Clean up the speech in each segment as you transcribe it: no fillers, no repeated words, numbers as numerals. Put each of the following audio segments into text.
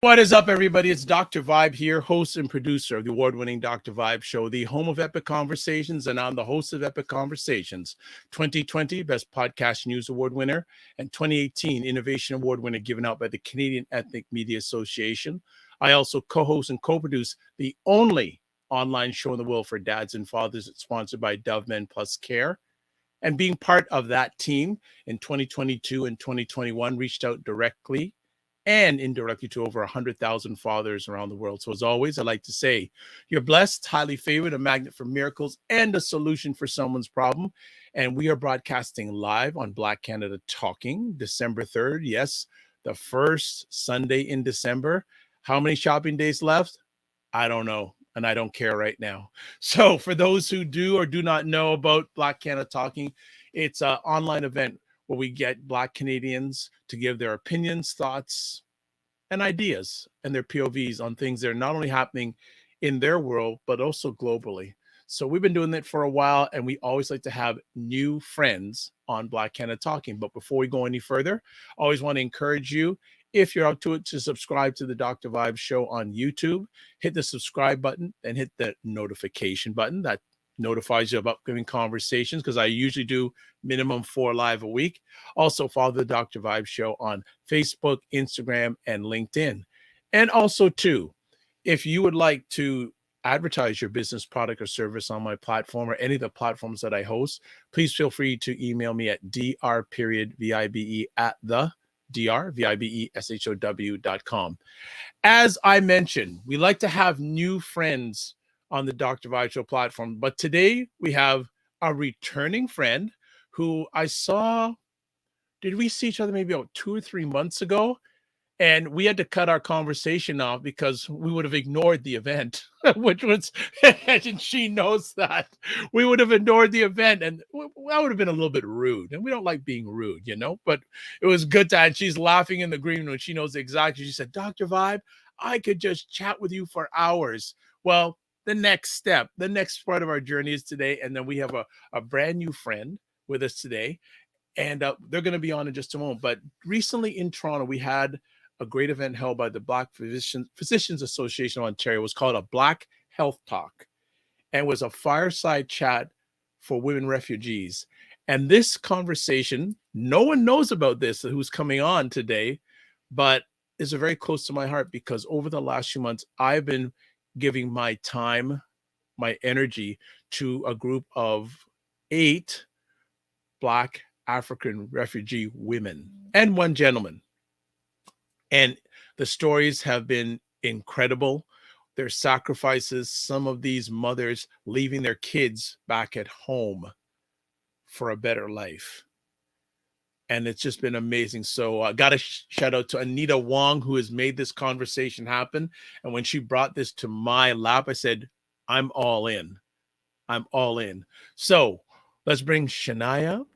What is up, everybody? It's Dr. Vibe here, host and producer of the award-winning Dr. Vibe Show, the home of Epic Conversations, and I'm the host of Epic Conversations, 2020 Best Podcast News Award winner, and 2018 Innovation Award winner given out by the Canadian Ethnic Media Association. I also co-host and co-produce the only online show in the world for dads and fathers. It's sponsored by Dove Men Plus Care. And being part of that team in 2022 and 2021, reached out directly and indirectly to over 100,000 fathers around the world. So as always, I like to say, you're blessed, highly favored, a magnet for miracles, and a solution for someone's problem. And we are broadcasting live on Black Canada Talking, December 3rd. Yes, the first Sunday in December. How many shopping days left? I don't know. And I don't care right now. So for those who do or do not know about Black Canada Talking, it's an online event where we get Black Canadians to give their opinions, thoughts, and ideas and their POVs on things that are not only happening in their world, but also globally. So we've been doing that for a while, and we always like to have new friends on Black Canada Talking. But before we go any further, I always want to encourage you, if you're up to it, to subscribe to the Dr. Vibe Show on YouTube. Hit the subscribe button and hit the notification button. That notifies you of upcoming conversations, because I usually do minimum 4 live a week. Also follow the Dr. Vibe Show on Facebook, Instagram, and LinkedIn. And also too, if you would like to advertise your business, product, or service on my platform or any of the platforms that I host, please feel free to email me at dr.vibe at the drvibeshow.com. As I mentioned, we like to have new friends on the Dr. Vibe Show platform, but today we have a returning friend who I saw. Did we see each other maybe about 2 or 3 months ago? And we had to cut our conversation off because we would have ignored the event, which was, and she knows that. We would have ignored the event, and that would have been a little bit rude. And we don't like being rude, but it was good to, and she's laughing in the green room. She knows exactly. She said, Dr. Vibe, I could just chat with you for hours. Well, the next step, the next part of our journey is today. And then we have a brand new friend with us today. And they're going to be on in just a moment. But recently in Toronto, we had a great event held by the Black Physicians Association of Ontario. It was called a Black Health Talk, and was a fireside chat for women refugees. And this conversation, no one knows about this who's coming on today, but is very close to my heart, because over the last few months, I've been giving my time, my energy to a group of 8 Black African refugee women and 1 gentleman. And the stories have been incredible. Their sacrifices, some of these mothers leaving their kids back at home for a better life. And it's just been amazing. So I got to shout out to Anita Wong, who has made this conversation happen. And when she brought this to my lap, I said, I'm all in. I'm all in. So let's bring Chenai up.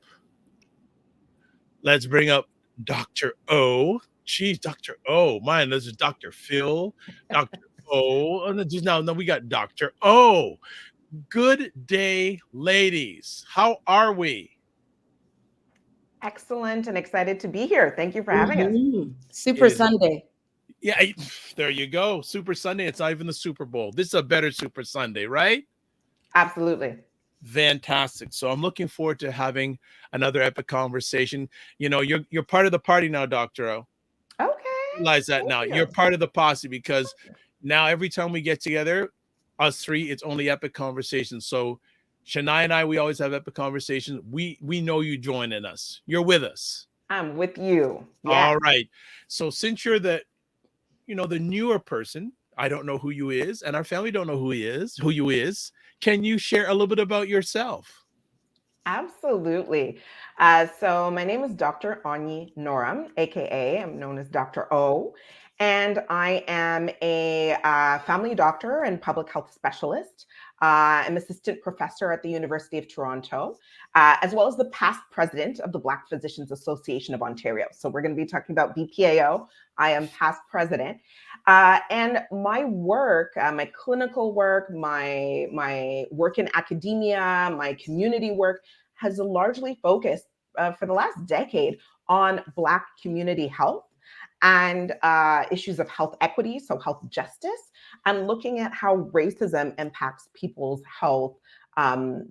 Let's bring up Dr. O. Geez, Dr. O. Mine, this is Dr. Phil, Dr. O. Now we got Dr. O. Good day, ladies. How are we? Excellent and excited to be here. Thank you for having us. Super Sunday. Yeah, there you go. Super Sunday. It's not even the Super Bowl. This is a better Super Sunday, right? Absolutely. Fantastic. So I'm looking forward to having another epic conversation. You're part of the party now, Dr. O. Okay. Realize that now. You're part of the posse, because now every time we get together, us 3, it's only epic conversations. So Chenai and I, we always have epic conversations. We know you joining us. You're with us. I'm with you. Yes. All right. So since you're the newer person, I don't know who you is, and our family don't know who you is. Can you share a little bit about yourself? Absolutely. So my name is Dr. Onye Nnorom, aka I'm known as Dr. O, and I am a family doctor and public health specialist. I'm assistant professor at the University of Toronto, as well as the past president of the Black Physicians Association of Ontario. So we're going to be talking about BPAO. I am past president. And my work, my clinical work, my work in academia, my community work has largely focused for the last decade on Black community health and issues of health equity, so health justice, and looking at how racism impacts people's health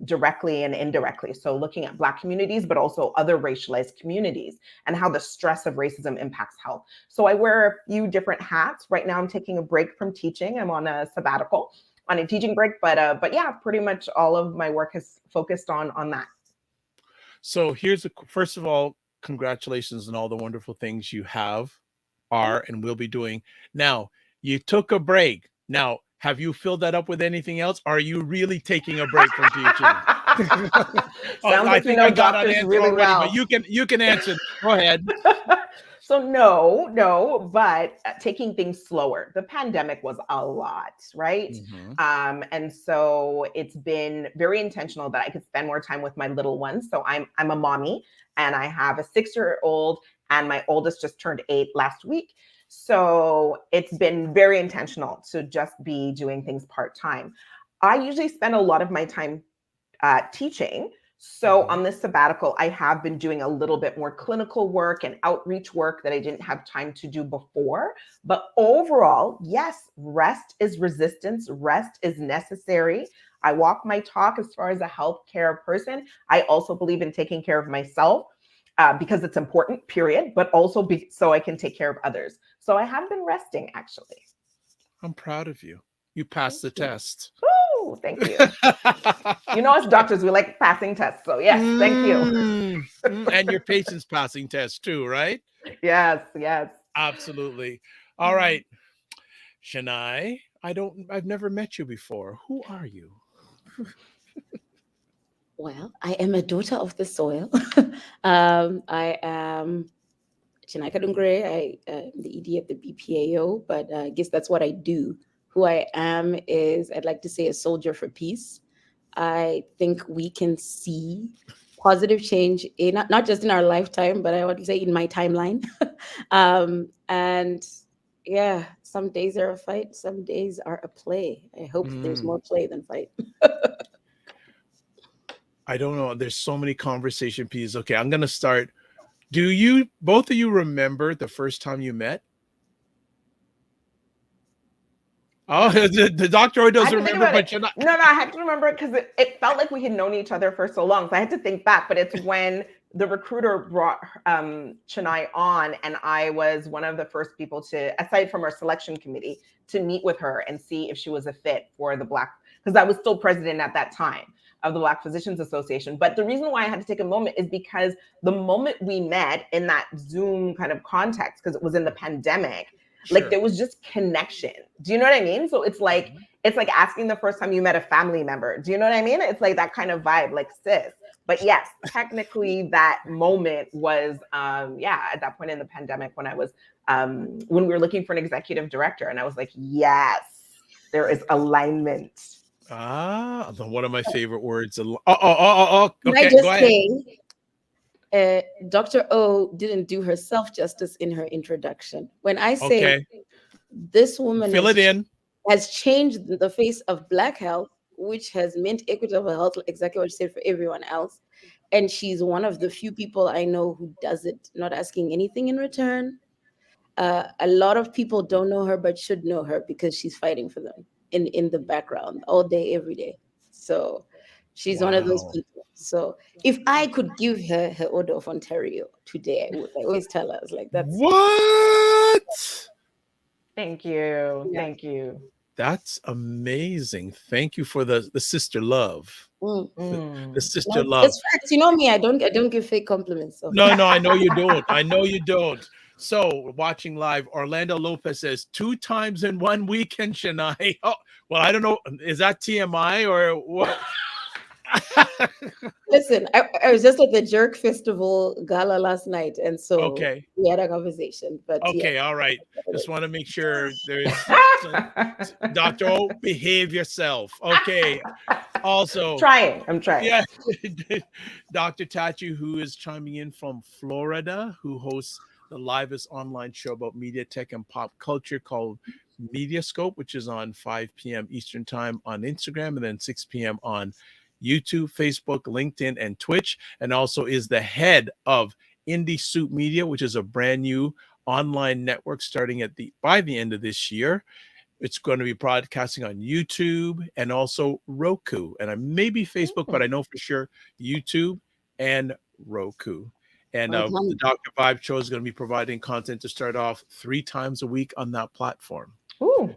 directly and indirectly. So looking at Black communities, but also other racialized communities, and how the stress of racism impacts health. So I wear a few different hats. Right now I'm taking a break from teaching. I'm on a sabbatical, on a teaching break, but yeah, pretty much all of my work has focused on that. So first of all, congratulations on all the wonderful things you have, Thanks. are, and will be doing. Now, you took a break. Now, have you filled that up with anything else? Are you really taking a break from teaching? Sounds I like you think know I got an doctors answer really already, but well. you can answer. Go ahead. So no, but taking things slower. The pandemic was a lot, right? Mhm. And so it's been very intentional that I could spend more time with my little ones. So I'm a mommy, and I have a 6-year-old, and my oldest just turned 8 last week. So it's been very intentional to just be doing things part time. I usually spend a lot of my time teaching. So Mhm. on this sabbatical, I have been doing a little bit more clinical work and outreach work that I didn't have time to do before. But overall, yes, rest is resistance, rest is necessary. I walk my talk as far as a healthcare person. I also believe in taking care of myself because it's important, period, but also so I can take care of others. So I have been resting actually. I'm proud of you. You Thank passed the you. test. Woo, thank you. You know, as Okay. doctors, we like passing tests. So, yes, thank you. And your patient's passing test too, right? Yes, yes. Absolutely. All right, Chenai, I've never met you before. Who are you? Well, I am a daughter of the soil. I am Chenai Kadungure. I am the ED of the BPAO, but I guess that's what I do. Who I am is, I'd like to say, a soldier for peace. I think we can see positive change in not just in our lifetime, but I would say in my timeline. And yeah, some days are a fight, some days are a play. I hope there's Mm, more play than fight. I don't know. There's so many conversation pieces. Okay, I'm gonna start. Do you both of you remember the first time you met? Oh, the doctor I doesn't had to think remember, about it. but you're not. No, I had to remember it because it felt like we had known each other for so long. So I had to think back. But it's when the recruiter brought Chennai on, and I was one of the first people to, aside from our selection committee, to meet with her and see if she was a fit for the Black, because I was still president at that time of the Black Physicians Association. But the reason why I had to take a moment is because the moment we met in that Zoom kind of context, because it was in the pandemic, like Sure. there was just connection. Do you know what I mean? So Mhm. it's like asking the first time you met a family member. Do you know what I mean? It's like that kind of vibe, like sis. But yes, technically that moment was yeah, at that point in the pandemic when I was when we were looking for an executive director, and I was like, yes, there is alignment. One of my favorite words. Can I Okay, go just ahead. say, Dr. O didn't do herself justice in her introduction. When I say Okay, this woman fill it in. has changed the face of Black health, which has meant equitable health, exactly what you said for everyone else. And she's one of the few people I know who does it, not asking anything in return. A lot of people don't know her, but should know her because she's fighting for them in the background all day, every day. So she's one of those Wow. people. So if I could give her her Order of Ontario today, I would. I always tell her, I was like, that's What? Thank you. yeah. Thank you. That's amazing. Thank you for the sister love. Mm. The Mm. sister No, love. it's facts. You know me. I don't give fake compliments. So No, no, I know you don't. I know you don't. So, watching live, Orlando Lopez says 2 times in 1 weekend, Chennai. Oh, well, I don't know. Is that TMI or what? listen, I was just at the Jerk Festival gala last night, and so Okay. we had a conversation. But yeah, Okay. All right. it Just is. want to make sure Dr. O, behave yourself. Okay. Also, Trying. I'm trying. yeah, Dr. Tachi, who is chiming in from Florida, who hosts the livest online show about media tech and pop culture called Mediascope, which is on 5 p.m. Eastern Time on Instagram and then 6 p.m. on YouTube, Facebook, LinkedIn, and Twitch, and also is the head of Indie Soup Media, which is a brand new online network starting by the end of this year. It's going to be broadcasting on YouTube and also Roku, and maybe Facebook, but I know for sure YouTube and Roku. And the Dr. Vibe Show is going to be providing content to start off 3 times a week on that platform. Ooh.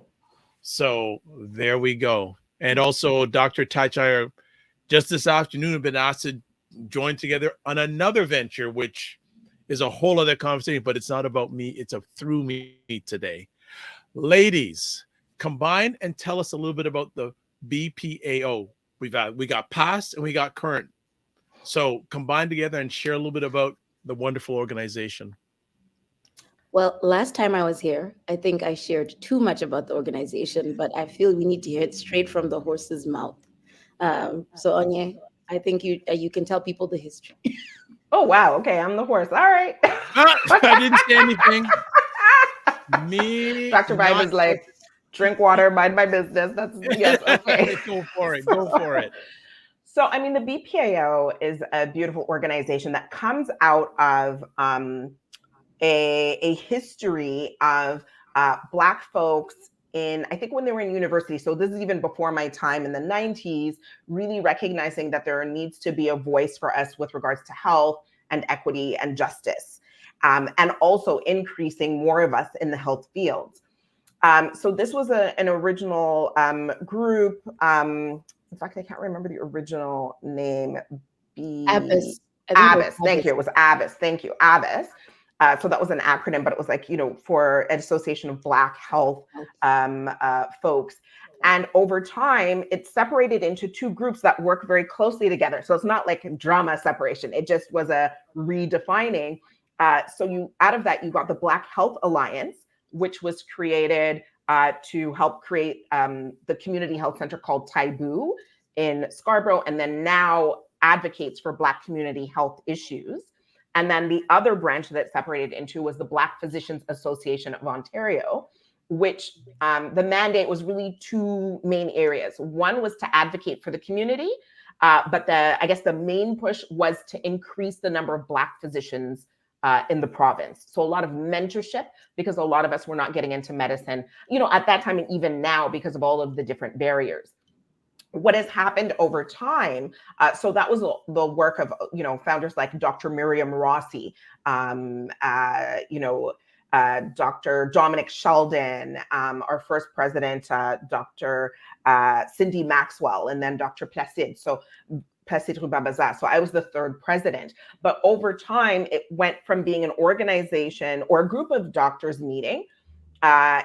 So there we go. And also Dr. Tachai, just this afternoon, have been asked to join together on another venture, which is a whole other conversation, but it's not about me. It's through me today. Ladies, combine and tell us a little bit about the BPAO. We got past and we got current. So combine together and share a little bit about the wonderful organization. Well, last time I was here, I think I shared too much about the organization, but I feel we need to hear it straight from the horse's mouth. So Onye, I think you can tell people the history. Oh, wow. Okay, I'm the horse. All right. I didn't say anything. Me, Dr. Vibe is like, drink water, mind my business. That's, yes, okay. Go for it. Go for it. So, I mean, the BPAO is a beautiful organization that comes out of a history of Black folks I think when they were in university, so this is even before my time in the 90s, really recognizing that there needs to be a voice for us with regards to health and equity and justice, and also increasing more of us in the health fields. So this was an original group. In fact, I can't remember the original name. Abbas. Abbas. Thank you. It was Abbas. Thank you. Abbas. So that was an acronym, but it was like, for an Association of Black Health folks. And over time, it separated into 2 groups that work very closely together. So it's not like drama separation. It just was a redefining. So out of that, you got the Black Health Alliance, which was created to help create the community health center called Taibu in Scarborough, and then now advocates for Black community health issues. And then the other branch that separated into was the Black Physicians Association of Ontario, which the mandate was really 2 main areas. One was to advocate for the community, but I guess the main push was to increase the number of Black physicians in the province. So a lot of mentorship, because a lot of us were not getting into medicine, at that time and even now because of all of the different barriers. What has happened over time, so that was the work of founders like Dr. Miriam Rossi, Dr. Dominic Sheldon, our first president, Dr. Cindy Maxwell, and then Dr. Placide. So Placide Rubabaza. So I was the 3rd president. But over time, it went from being an organization or a group of doctors meeting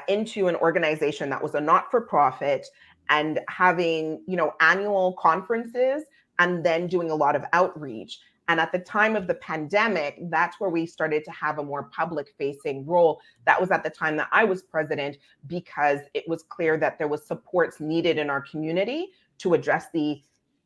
into an organization that was a not-for-profit and having, annual conferences and then doing a lot of outreach. And at the time of the pandemic, that's where we started to have a more public-facing role. That was at the time that I was president, because it was clear that there was supports needed in our community to address the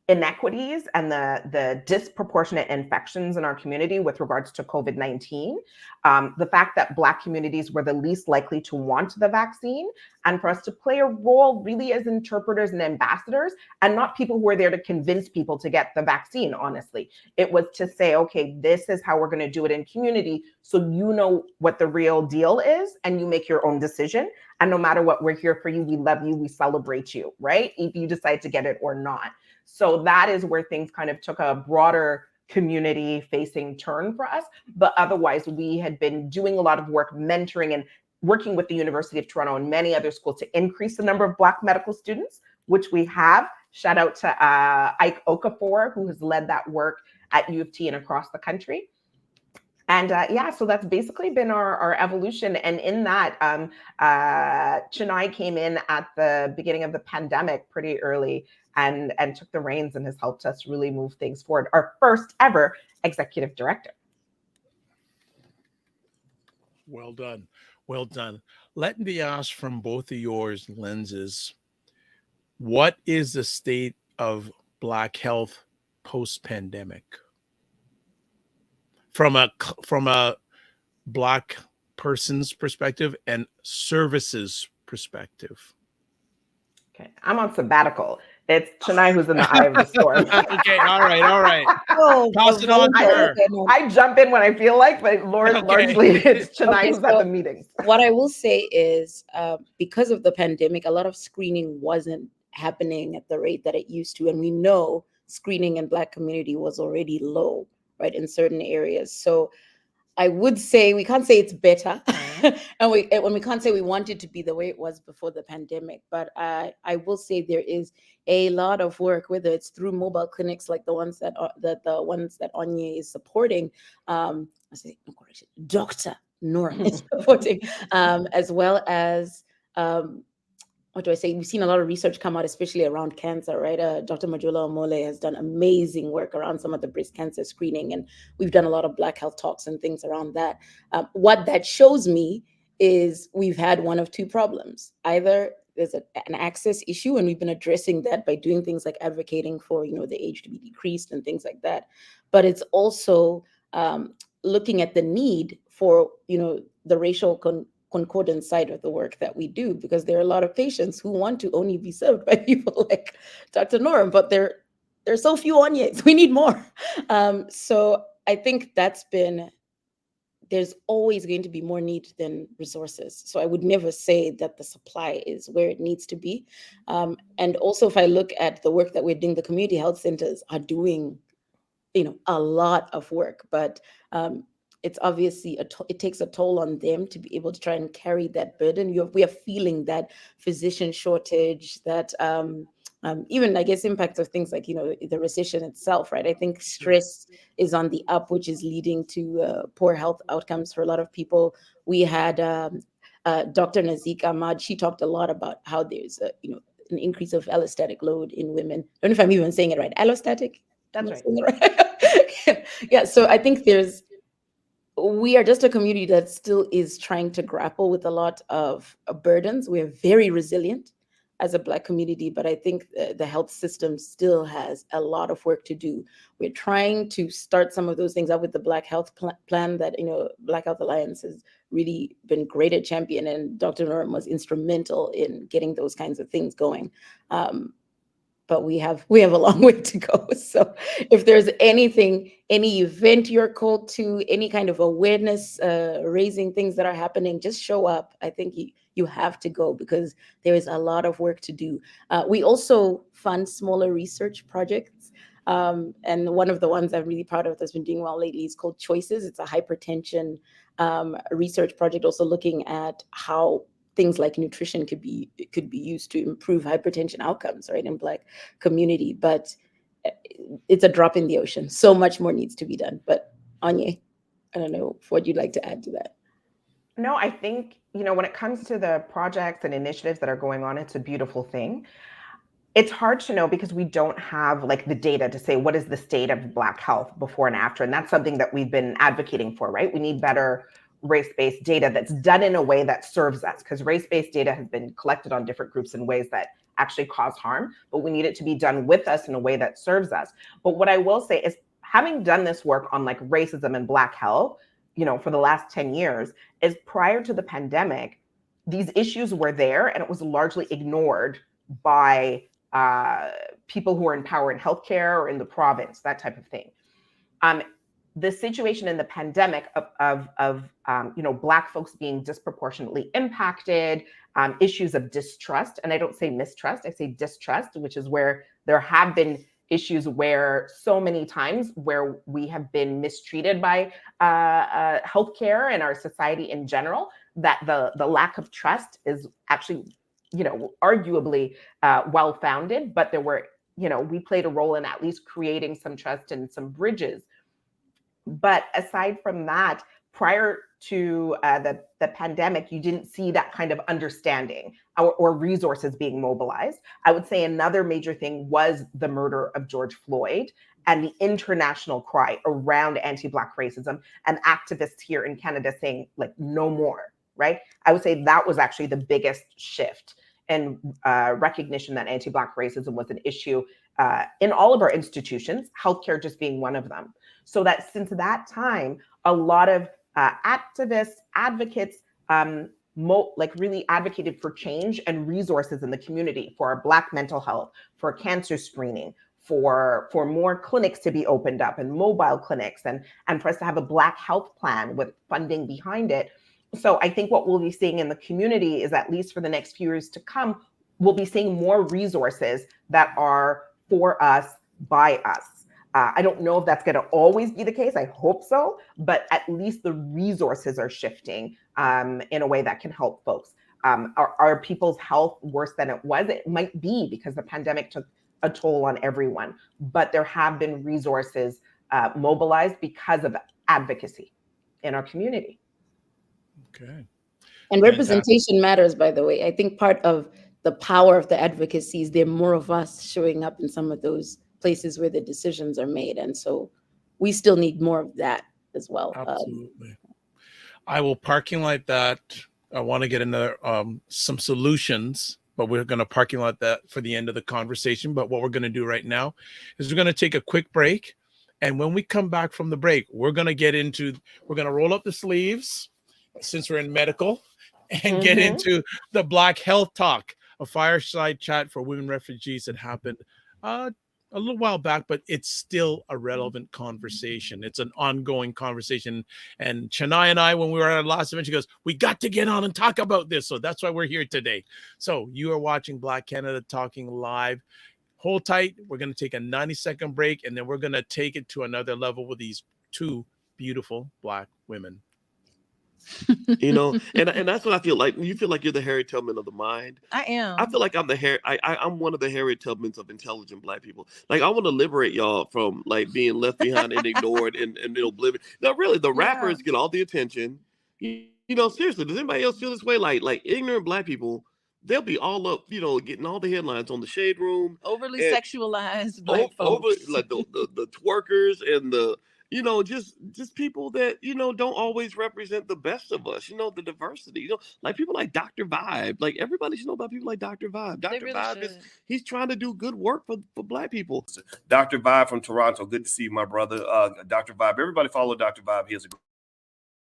inequities and the disproportionate infections in our community with regards to COVID-19. The fact that Black communities were the least likely to want the vaccine, and for us to play a role really as interpreters and ambassadors, and not people who are there to convince people to get the vaccine, honestly. It was to say, okay, this is how we're going to do it in community, so you know what the real deal is, and you make your own decision. And no matter what, we're here for you, we love you, we celebrate you, right? If you decide to get it or not. So that is where things kind of took a broader community-facing turn for us. But otherwise, we had been doing a lot of work mentoring and working with the University of Toronto and many other schools to increase the number of Black medical students, which we have. Shout out to Ike Okafor, who has led that work at U of T and across the country. And so that's basically been our evolution. And in that, Chenai came in at the beginning of the pandemic pretty early and took the reins and has helped us really move things forward. Our first ever executive director. Well done. Well done. Let me ask from both of yours lenses, what is the state of Black health post-pandemic? From a Black person's perspective and services perspective. Okay, I'm on sabbatical. It's Chenai who's in the eye of the storm. Okay, all right. Oh, Toss it on to her. okay, no. I jump in when I feel like, but largely it's Chenai Okay, who's at the meetings. What I will say is, because of the pandemic, a lot of screening wasn't happening at the rate that it used to, and we know screening in Black community was already low, right, in certain areas. So I would say we can't say it's better, and when we can't say we want it to be the way it was before the pandemic. But I will say there is a lot of work, whether it's through mobile clinics like the ones that Onye is supporting. I say no correction, Dr. Nnorom is supporting, as well as. What do I say? We've seen a lot of research come out, especially around cancer, right? Dr. Majola Omole has done amazing work around some of the breast cancer screening, and we've done a lot of Black health talks and things around that. What that shows me is we've had one of two problems. Either there's an access issue, and we've been addressing that by doing things like advocating for, the age to be decreased and things like that. But it's also looking at the need for, the racial concordance side of the work that we do, because there are a lot of patients who want to only be served by people like Dr. Nnorom, but there are so few Onyes. We need more. So I think there's always going to be more need than resources. So I would never say that the supply is where it needs to be. And also, if I look at the work that we're doing, the community health centers are doing, a lot of work, but it's obviously it takes a toll on them to be able to try and carry that burden. We are feeling that physician shortage, that even, I guess, impacts of things like, the recession itself, right? I think stress is on the up, which is leading to poor health outcomes for a lot of people. We had Dr. Nazik Ahmad. She talked a lot about how there's an increase of allostatic load in women. I don't know if I'm even saying it right. Allostatic? That's right. Yeah, so I think we are just a community that still is trying to grapple with a lot of burdens. We're very resilient as a Black community, but I think the health system still has a lot of work to do. We're trying to start some of those things up with the Black Health Plan that, Black Health Alliance has really been great at champion, and Dr. Nnorom was instrumental in getting those kinds of things going. But we have a long way to go. So if there's any event you're called to, any kind of awareness raising things that are happening, just show up. I think you have to go, because there is a lot of work to do. We also fund smaller research projects. And one of the ones I'm really proud of that's been doing well lately is called Choices. It's a hypertension research project, also looking at how things like nutrition could be used to improve hypertension outcomes, right, in Black community. But it's a drop in the ocean. So much more needs to be done. But Onye, I don't know what you'd like to add to that. No, I think, when it comes to the projects and initiatives that are going on, it's a beautiful thing. It's hard to know because we don't have the data to say what is the state of Black health before and after. And that's something that we've been advocating for, right? We need better race-based data that's done in a way that serves us, because race-based data has been collected on different groups in ways that actually cause harm, but we need it to be done with us in a way that serves us. But what I will say is, having done this work on racism and Black health, for the last 10 years, is prior to the pandemic, these issues were there and it was largely ignored by people who are in power in healthcare or in the province, that type of thing. The situation in the pandemic of Black folks being disproportionately impacted, issues of distrust, and I don't say mistrust, I say distrust, which is where there have been issues where so many times where we have been mistreated by healthcare and our society in general, that the lack of trust is actually, arguably well-founded, but there were, we played a role in at least creating some trust and some bridges. But aside from that, prior to the pandemic, you didn't see that kind of understanding or resources being mobilized. I would say another major thing was the murder of George Floyd and the international cry around anti-Black racism, and activists here in Canada saying no more, right? I would say that was actually the biggest shift in recognition that anti-Black racism was an issue in all of our institutions, healthcare just being one of them. So that since that time, a lot of activists, advocates, really advocated for change and resources in the community for Black mental health, for cancer screening, for more clinics to be opened up and mobile clinics, and for us to have a Black health plan with funding behind it. So I think what we'll be seeing in the community is, at least for the next few years to come, we'll be seeing more resources that are for us, by us. I don't know if that's going to always be the case. I hope so, but at least the resources are shifting in a way that can help folks. Are people's health worse than it was? It might be, because the pandemic took a toll on everyone, but there have been resources mobilized because of advocacy in our community. Okay. And representation matters, by the way. I think part of the power of the advocacy is there are more of us showing up in some of those places where the decisions are made. And so we still need more of that as well. Absolutely. I will parking lot that. I want to get into some solutions, but we're going to parking lot that for the end of the conversation. But what we're going to do right now is we're going to take a quick break. And when we come back from the break, we're going to roll up the sleeves, since we're in medical, and get into the Black Health Talk, a fireside chat for women refugees that happened a little while back, but it's still a relevant conversation. It's an ongoing conversation. And Chenai and I, when we were at our last event, she goes, we got to get on and talk about this. So that's why we're here today. So you are watching Black Canada Talking Live. Hold tight. We're going to take a 90-second break, and then we're going to take it to another level with these two beautiful Black women. You know, and that's what I feel like. You feel like you're the Harriet Tubman of the mind. I am. I feel like I'm one of the Harriet Tubmans of intelligent Black people. Like, I want to liberate y'all from like being left behind and ignored and oblivion. No, really, the rappers get all the attention. You know, seriously, does anybody else feel this way? Like ignorant Black people, they'll be all up, you know, getting all the headlines on the Shade Room. Overly sexualized Black folks. Like the twerkers and the, you know, just people that, you know, don't always represent the best of us, you know, the diversity, you know, like people like Dr. Vibe. Like, everybody should know about people like Dr. Vibe. Dr. Vibe he's trying to do good work for Black people. Dr. Vibe from Toronto. Good to see you, my brother. Dr. Vibe. Everybody follow Dr. Vibe. He has a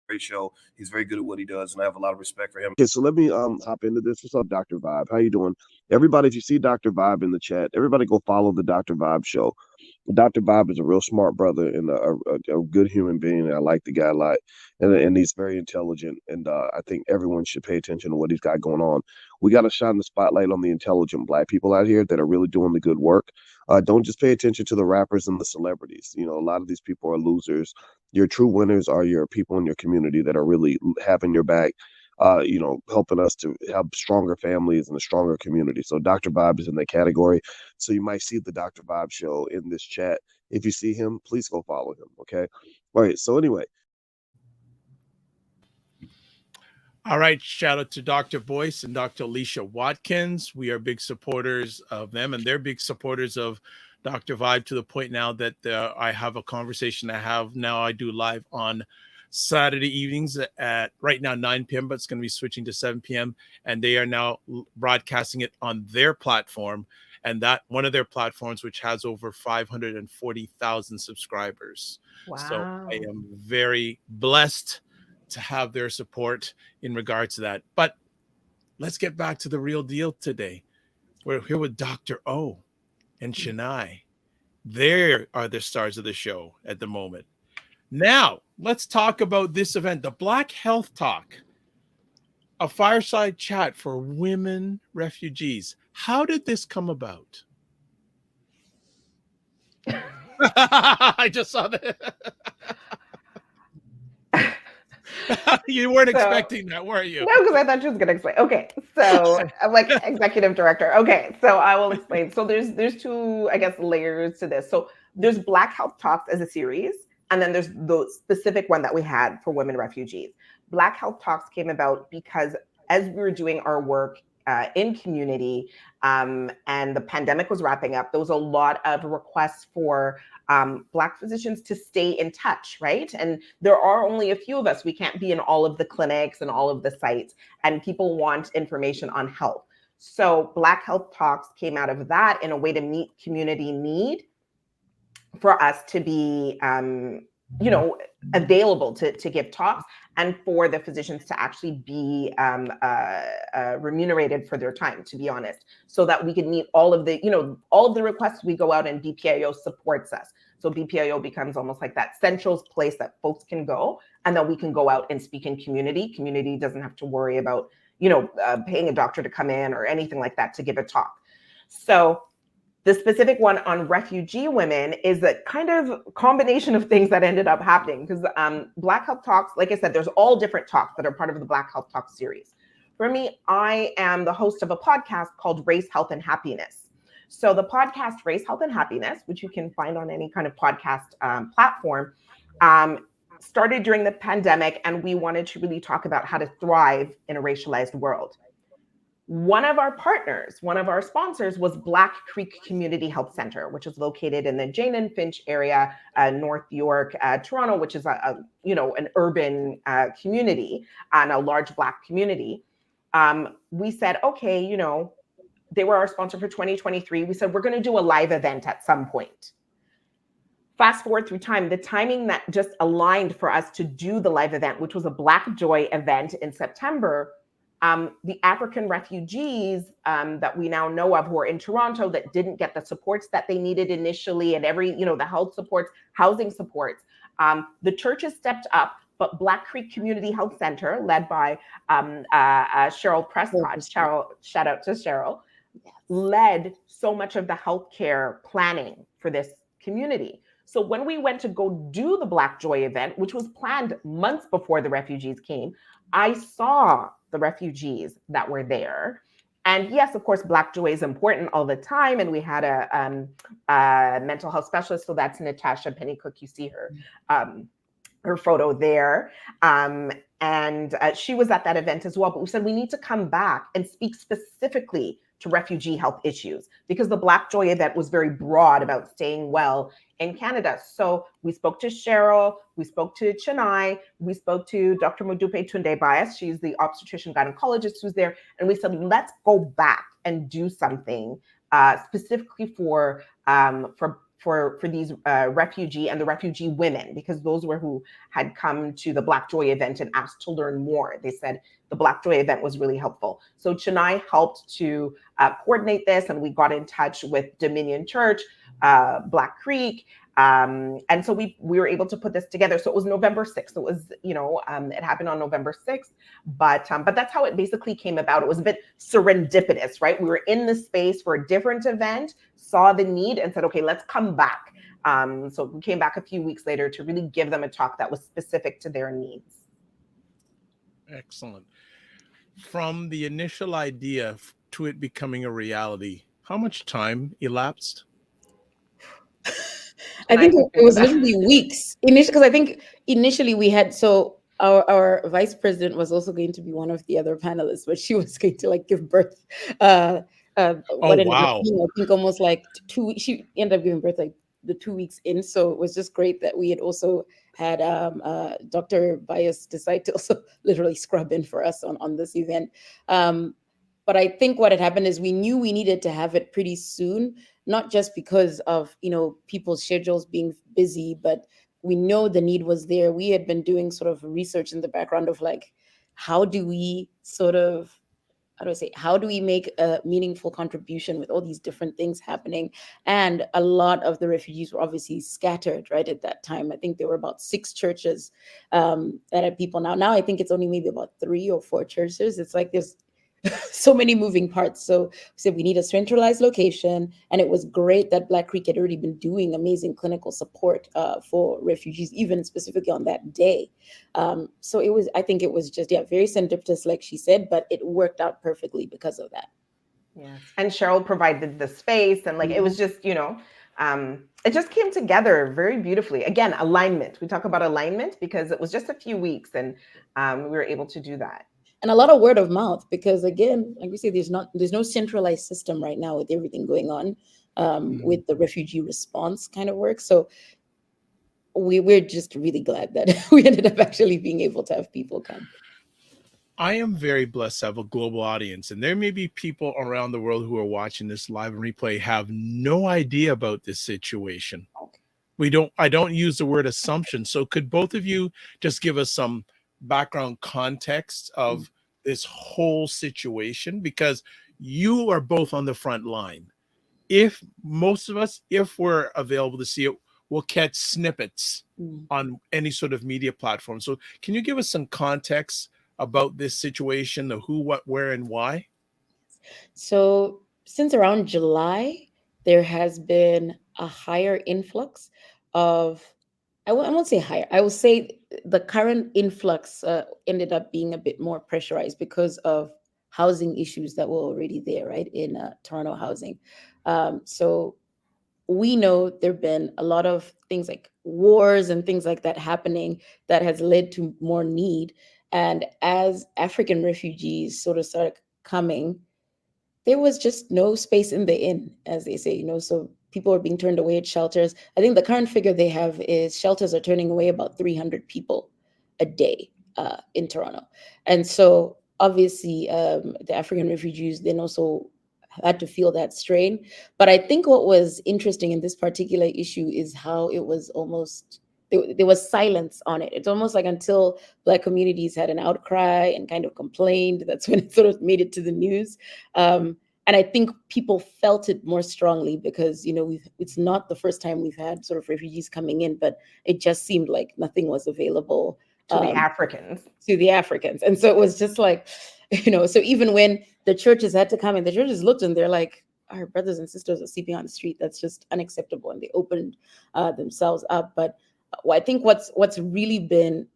great show. He's very good at what he does, and I have a lot of respect for him. Okay, so let me hop into this. What's up, Dr. Vibe? How you doing? Everybody, if you see Dr. Vibe in the chat, everybody go follow the Dr. Vibe show. Dr. Vibe is a real smart brother and a good human being. I like the guy a lot, and he's very intelligent. And I think everyone should pay attention to what he's got going on. We got to shine the spotlight on the intelligent Black people out here that are really doing the good work. Don't just pay attention to the rappers and the celebrities. You know, a lot of these people are losers. Your true winners are your people in your community that are really having your back. You know, helping us to have stronger families and a stronger community. So Dr. Vibe is in that category. So you might see the Dr. Vibe show in this chat. If you see him, please go follow him. Okay. All right. So anyway. All right. Shout out to Dr. Boyce and Dr. Alicia Watkins. We are big supporters of them, and they're big supporters of Dr. Vibe, to the point now that I have a conversation I do live on Saturday evenings at right now 9 p.m., but it's going to be switching to 7 p.m. And they are now broadcasting it on their platform, and that one of their platforms, which has over 540,000 subscribers. Wow. So I am very blessed to have their support in regards to that. But let's get back to the real deal today. We're here with Dr. O and Chenai. They are the stars of the show at the moment. Now, let's talk about this event, the Black Health Talk, a fireside chat for women refugees. How did this come about? I just saw that. You weren't expecting that, were you? No, because I thought she was going to explain. Okay, so I'm like executive director. Okay, so I will explain. So there's two, I guess, layers to this. So there's Black Health Talks as a series, and then there's the specific one that we had for women refugees. Black Health Talks came about because as we were doing our work in community and the pandemic was wrapping up, there was a lot of requests for Black physicians to stay in touch, right? And there are only a few of us. We can't be in all of the clinics and all of the sites, and people want information on health. So Black Health Talks came out of that in a way to meet community need for us to be available to give talks, and for the physicians to actually be remunerated for their time, to be honest, so that we can meet all of the requests we go out, and BPAO supports us. So BPAO becomes almost like that central place that folks can go, and then we can go out and speak in community. Community doesn't have to worry about, paying a doctor to come in or anything like that to give a talk. So the specific one on refugee women is a kind of combination of things that ended up happening, because Black Health Talks, like I said, there's all different talks that are part of the Black Health Talks series. For me, I am the host of a podcast called Race, Health, and Happiness. So the podcast Race, Health, and Happiness, which you can find on any kind of podcast platform, started during the pandemic, and we wanted to really talk about how to thrive in a racialized world. One of our partners, one of our sponsors, was Black Creek Community Health Center, which is located in the Jane and Finch area, North York, Toronto, which is an urban community and a large Black community. We said, okay, they were our sponsor for 2023. We said, we're going to do a live event at some point. Fast forward through time, the timing that just aligned for us to do the live event, which was a Black Joy event in September. The African refugees that we now know of who are in Toronto that didn't get the supports that they needed initially, and the health supports, housing supports, the churches stepped up, but Black Creek Community Health Center, led by Cheryl Prescott, shout out to Cheryl, led so much of the healthcare planning for this community. So when we went to go do the Black Joy event, which was planned months before the refugees came, I saw the refugees that were there. And yes, of course, Black Joy is important all the time. And we had a mental health specialist. So that's Natasha Pennycook. You see her photo there. And she was at that event as well. But we said we need to come back and speak specifically to refugee health issues, because the Black Joy event was very broad about staying well in Canada. So we spoke to Cheryl, we spoke to Chenai, we spoke to Dr. Modupe Tunde Bias. She's the obstetrician gynecologist who's there. And we said, let's go back and do something specifically for these refugee and the refugee women, because those were who had come to the Black Joy event and asked to learn more. They said the Black Joy event was really helpful. So Chenai helped to coordinate this, and we got in touch with Dominion Church, Black Creek, and so we were able to put this together. So it was November 6th. It was, it happened on November 6th, but that's how it basically came about. It was a bit serendipitous, right? We were in the space for a different event, saw the need, and said, okay, let's come back. So we came back a few weeks later to really give them a talk that was specific to their needs. Excellent. From the initial idea to it becoming a reality, how much time elapsed? I think it was literally weeks. Because I think initially we had, so our vice president was also going to be one of the other panelists, but she was going to give birth. Wow. I think almost 2 weeks. She ended up giving birth the 2 weeks in. So it was just great that we had also had Dr. Bias decide to also literally scrub in for us on this event. But I think what had happened is we knew we needed to have it pretty soon, not just because of, people's schedules being busy, but we know the need was there. We had been doing sort of research in the background of how do we make a meaningful contribution with all these different things happening? And a lot of the refugees were obviously scattered, right, at that time. I think there were about 6 churches that had people. Now I think it's only maybe about 3 or 4 churches. It's there's so many moving parts. So we said we need a centralized location. And it was great that Black Creek had already been doing amazing clinical support for refugees, even specifically on that day. So I think it was just, very serendipitous, like she said, but it worked out perfectly because of that. Yes. And Cheryl provided the space, and it was just, it just came together very beautifully. Again, alignment. We talk about alignment because it was just a few weeks, and we were able to do that. And a lot of word of mouth, because again, like we say, there's no centralized system right now with everything going on with the refugee response kind of work. So we're just really glad that we ended up actually being able to have people come. I am very blessed to have a global audience, and there may be people around the world who are watching this live and replay have no idea about this situation. I don't use the word assumption. So could both of you just give us some background context of this whole situation? Because you are both on the front line. If most of us, if we're available to see it, we'll catch snippets on any sort of media platform. So can you give us some context about this situation, the who, what, where, and why? So since around July, there has been a higher influx of, I won't say higher, I will say the current influx ended up being a bit more pressurized because of housing issues that were already there, right, in Toronto housing. So we know there have been a lot of things like wars and things like that happening that has led to more need. And as African refugees sort of started coming, there was just no space in the inn, as they say, so people are being turned away at shelters. I think the current figure they have is shelters are turning away about 300 people a day in Toronto. And so obviously the African refugees then also had to feel that strain. But I think what was interesting in this particular issue is how it was almost, there was silence on it. It's almost like until Black communities had an outcry and kind of complained, that's when it sort of made it to the news. And I think people felt it more strongly because, it's not the first time we've had sort of refugees coming in, but it just seemed like nothing was available to the Africans. And so it was just like, so even when the churches had to come in, the churches looked and they're like, our brothers and sisters are sleeping on the street. That's just unacceptable. And they opened themselves up. But I think what's really been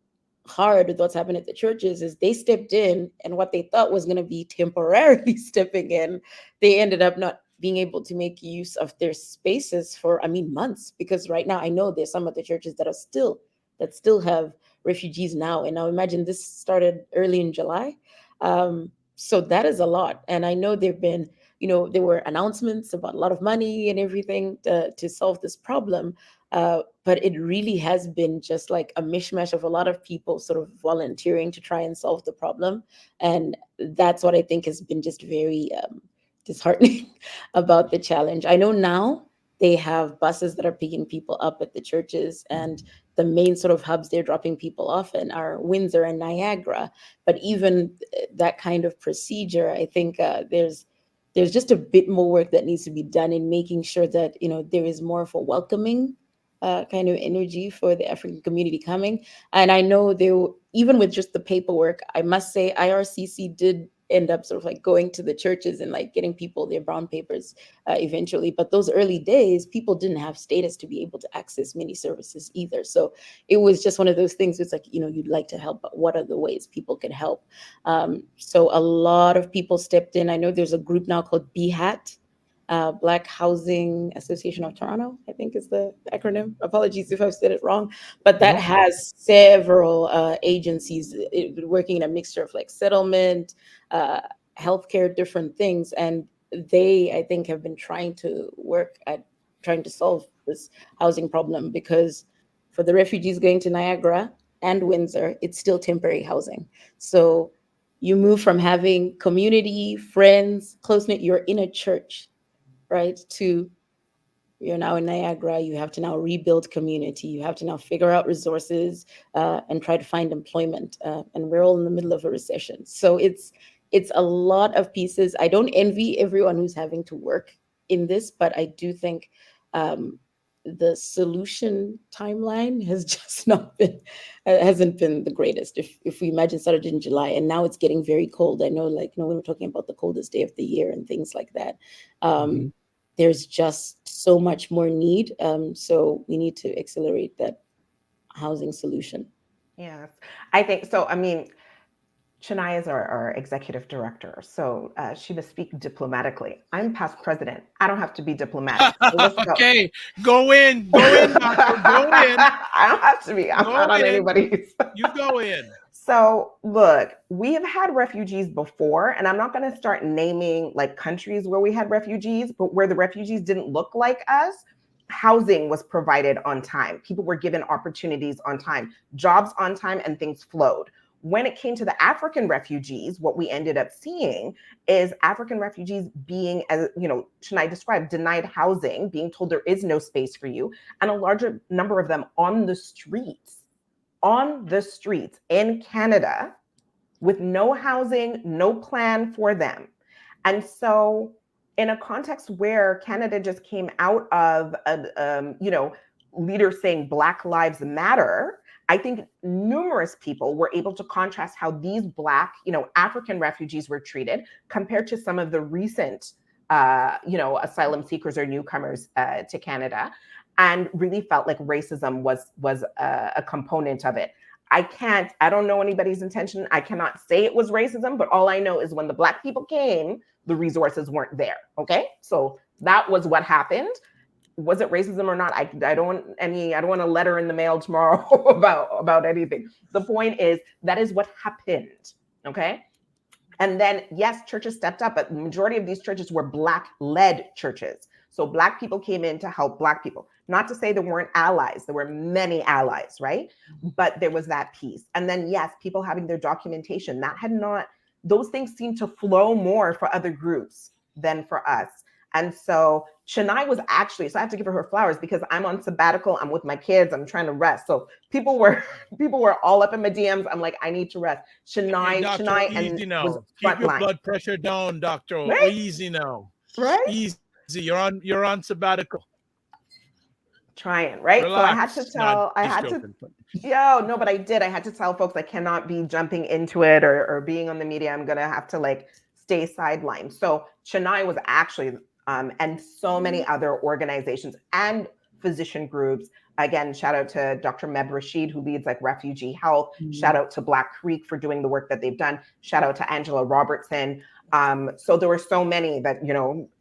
hard with what's happened at the churches is they stepped in, and what they thought was going to be temporarily stepping in, they ended up not being able to make use of their spaces for, months. Because right now I know there's some of the churches that still have refugees now. And now imagine this started early in July. So that is a lot. And I know there've been, there were announcements about a lot of money and everything to solve this problem. But it really has been just like a mishmash of a lot of people sort of volunteering to try and solve the problem. And that's what I think has been just very disheartening about the challenge. I know now they have buses that are picking people up at the churches, and the main sort of hubs they're dropping people off in are Windsor and Niagara. But even that kind of procedure, I think there's just a bit more work that needs to be done in making sure that, there is more of a welcoming kind of energy for the African community coming. And I know even with just the paperwork, I must say IRCC did end up sort of like going to the churches and like getting people their brown papers eventually. But those early days, people didn't have status to be able to access many services either. So it was just one of those things. It's like, you'd like to help, but what are the ways people could help? So a lot of people stepped in. I know there's a group now called BHAT, Black Housing Association of Toronto, I think is the acronym. Apologies if I've said it wrong, but that has several agencies working in a mixture of like settlement, healthcare, different things. And they, I think, have been trying to work at trying to solve this housing problem, because for the refugees going to Niagara and Windsor, it's still temporary housing. So you move from having community, friends, close-knit, you're in a church, right, to you're now in Niagara, you have to now rebuild community, you have to now figure out resources and try to find employment. And we're all in the middle of a recession. So it's a lot of pieces. I don't envy everyone who's having to work in this, but I do think the solution timeline has just hasn't been the greatest. If we imagine started in July and now it's getting very cold. I know, like, when we're talking about the coldest day of the year and things like that, there's just so much more need. So we need to accelerate that housing solution. Yes, I think so. Chenai is our executive director, so she must speak diplomatically. I'm past president. I don't have to be diplomatic. So let's go. Okay, go in, doctor, go in. I don't have to be. I'm not on anybody's. You go in. So look, we have had refugees before, and I'm not going to start naming like countries where we had refugees, but where the refugees didn't look like us, housing was provided on time. People were given opportunities on time, jobs on time, and things flowed. When it came to the African refugees, what we ended up seeing is African refugees being, as you know, Chenai described, denied housing, being told there is no space for you, and a larger number of them on the streets in Canada with no housing, no plan for them. And so in a context where Canada just came out of, leaders saying Black Lives Matter, I think numerous people were able to contrast how these Black, African refugees were treated compared to some of the recent, asylum seekers or newcomers to Canada, and really felt like racism was a component of it. I don't know anybody's intention. I cannot say it was racism, but all I know is when the Black people came, the resources weren't there. Okay. So that was what happened. Was it racism or not? I don't want a letter in the mail tomorrow about anything. The point is that is what happened. Okay. And then, yes, churches stepped up, but the majority of these churches were Black-led churches. So Black people came in to help Black people. Not to say there weren't allies. There were many allies, right? But there was that piece. And then, yes, people having their documentation. Those things seemed to flow more for other groups than for us. And so Chenai was actually, so I have to give her flowers because I'm on sabbatical. I'm with my kids. I'm trying to rest. So people were all up in my DMs. I'm like, I need to rest. Chenai, easy now. was Keep your frontline. blood pressure down, Doctor. Right? Easy now. Right? Easy. You're on sabbatical. Trying, right? Relax. So I had to tell, but I did. I had to tell folks I cannot be jumping into it or being on the media. I'm going to have to stay sidelined. So Chenai was actually, and so many other organizations and physician groups. Again, shout out to Dr. Meb Rashid, who leads Refugee Health. Shout out to Black Creek for doing the work that they've done. Shout out to Angela Robertson. So there were so many that,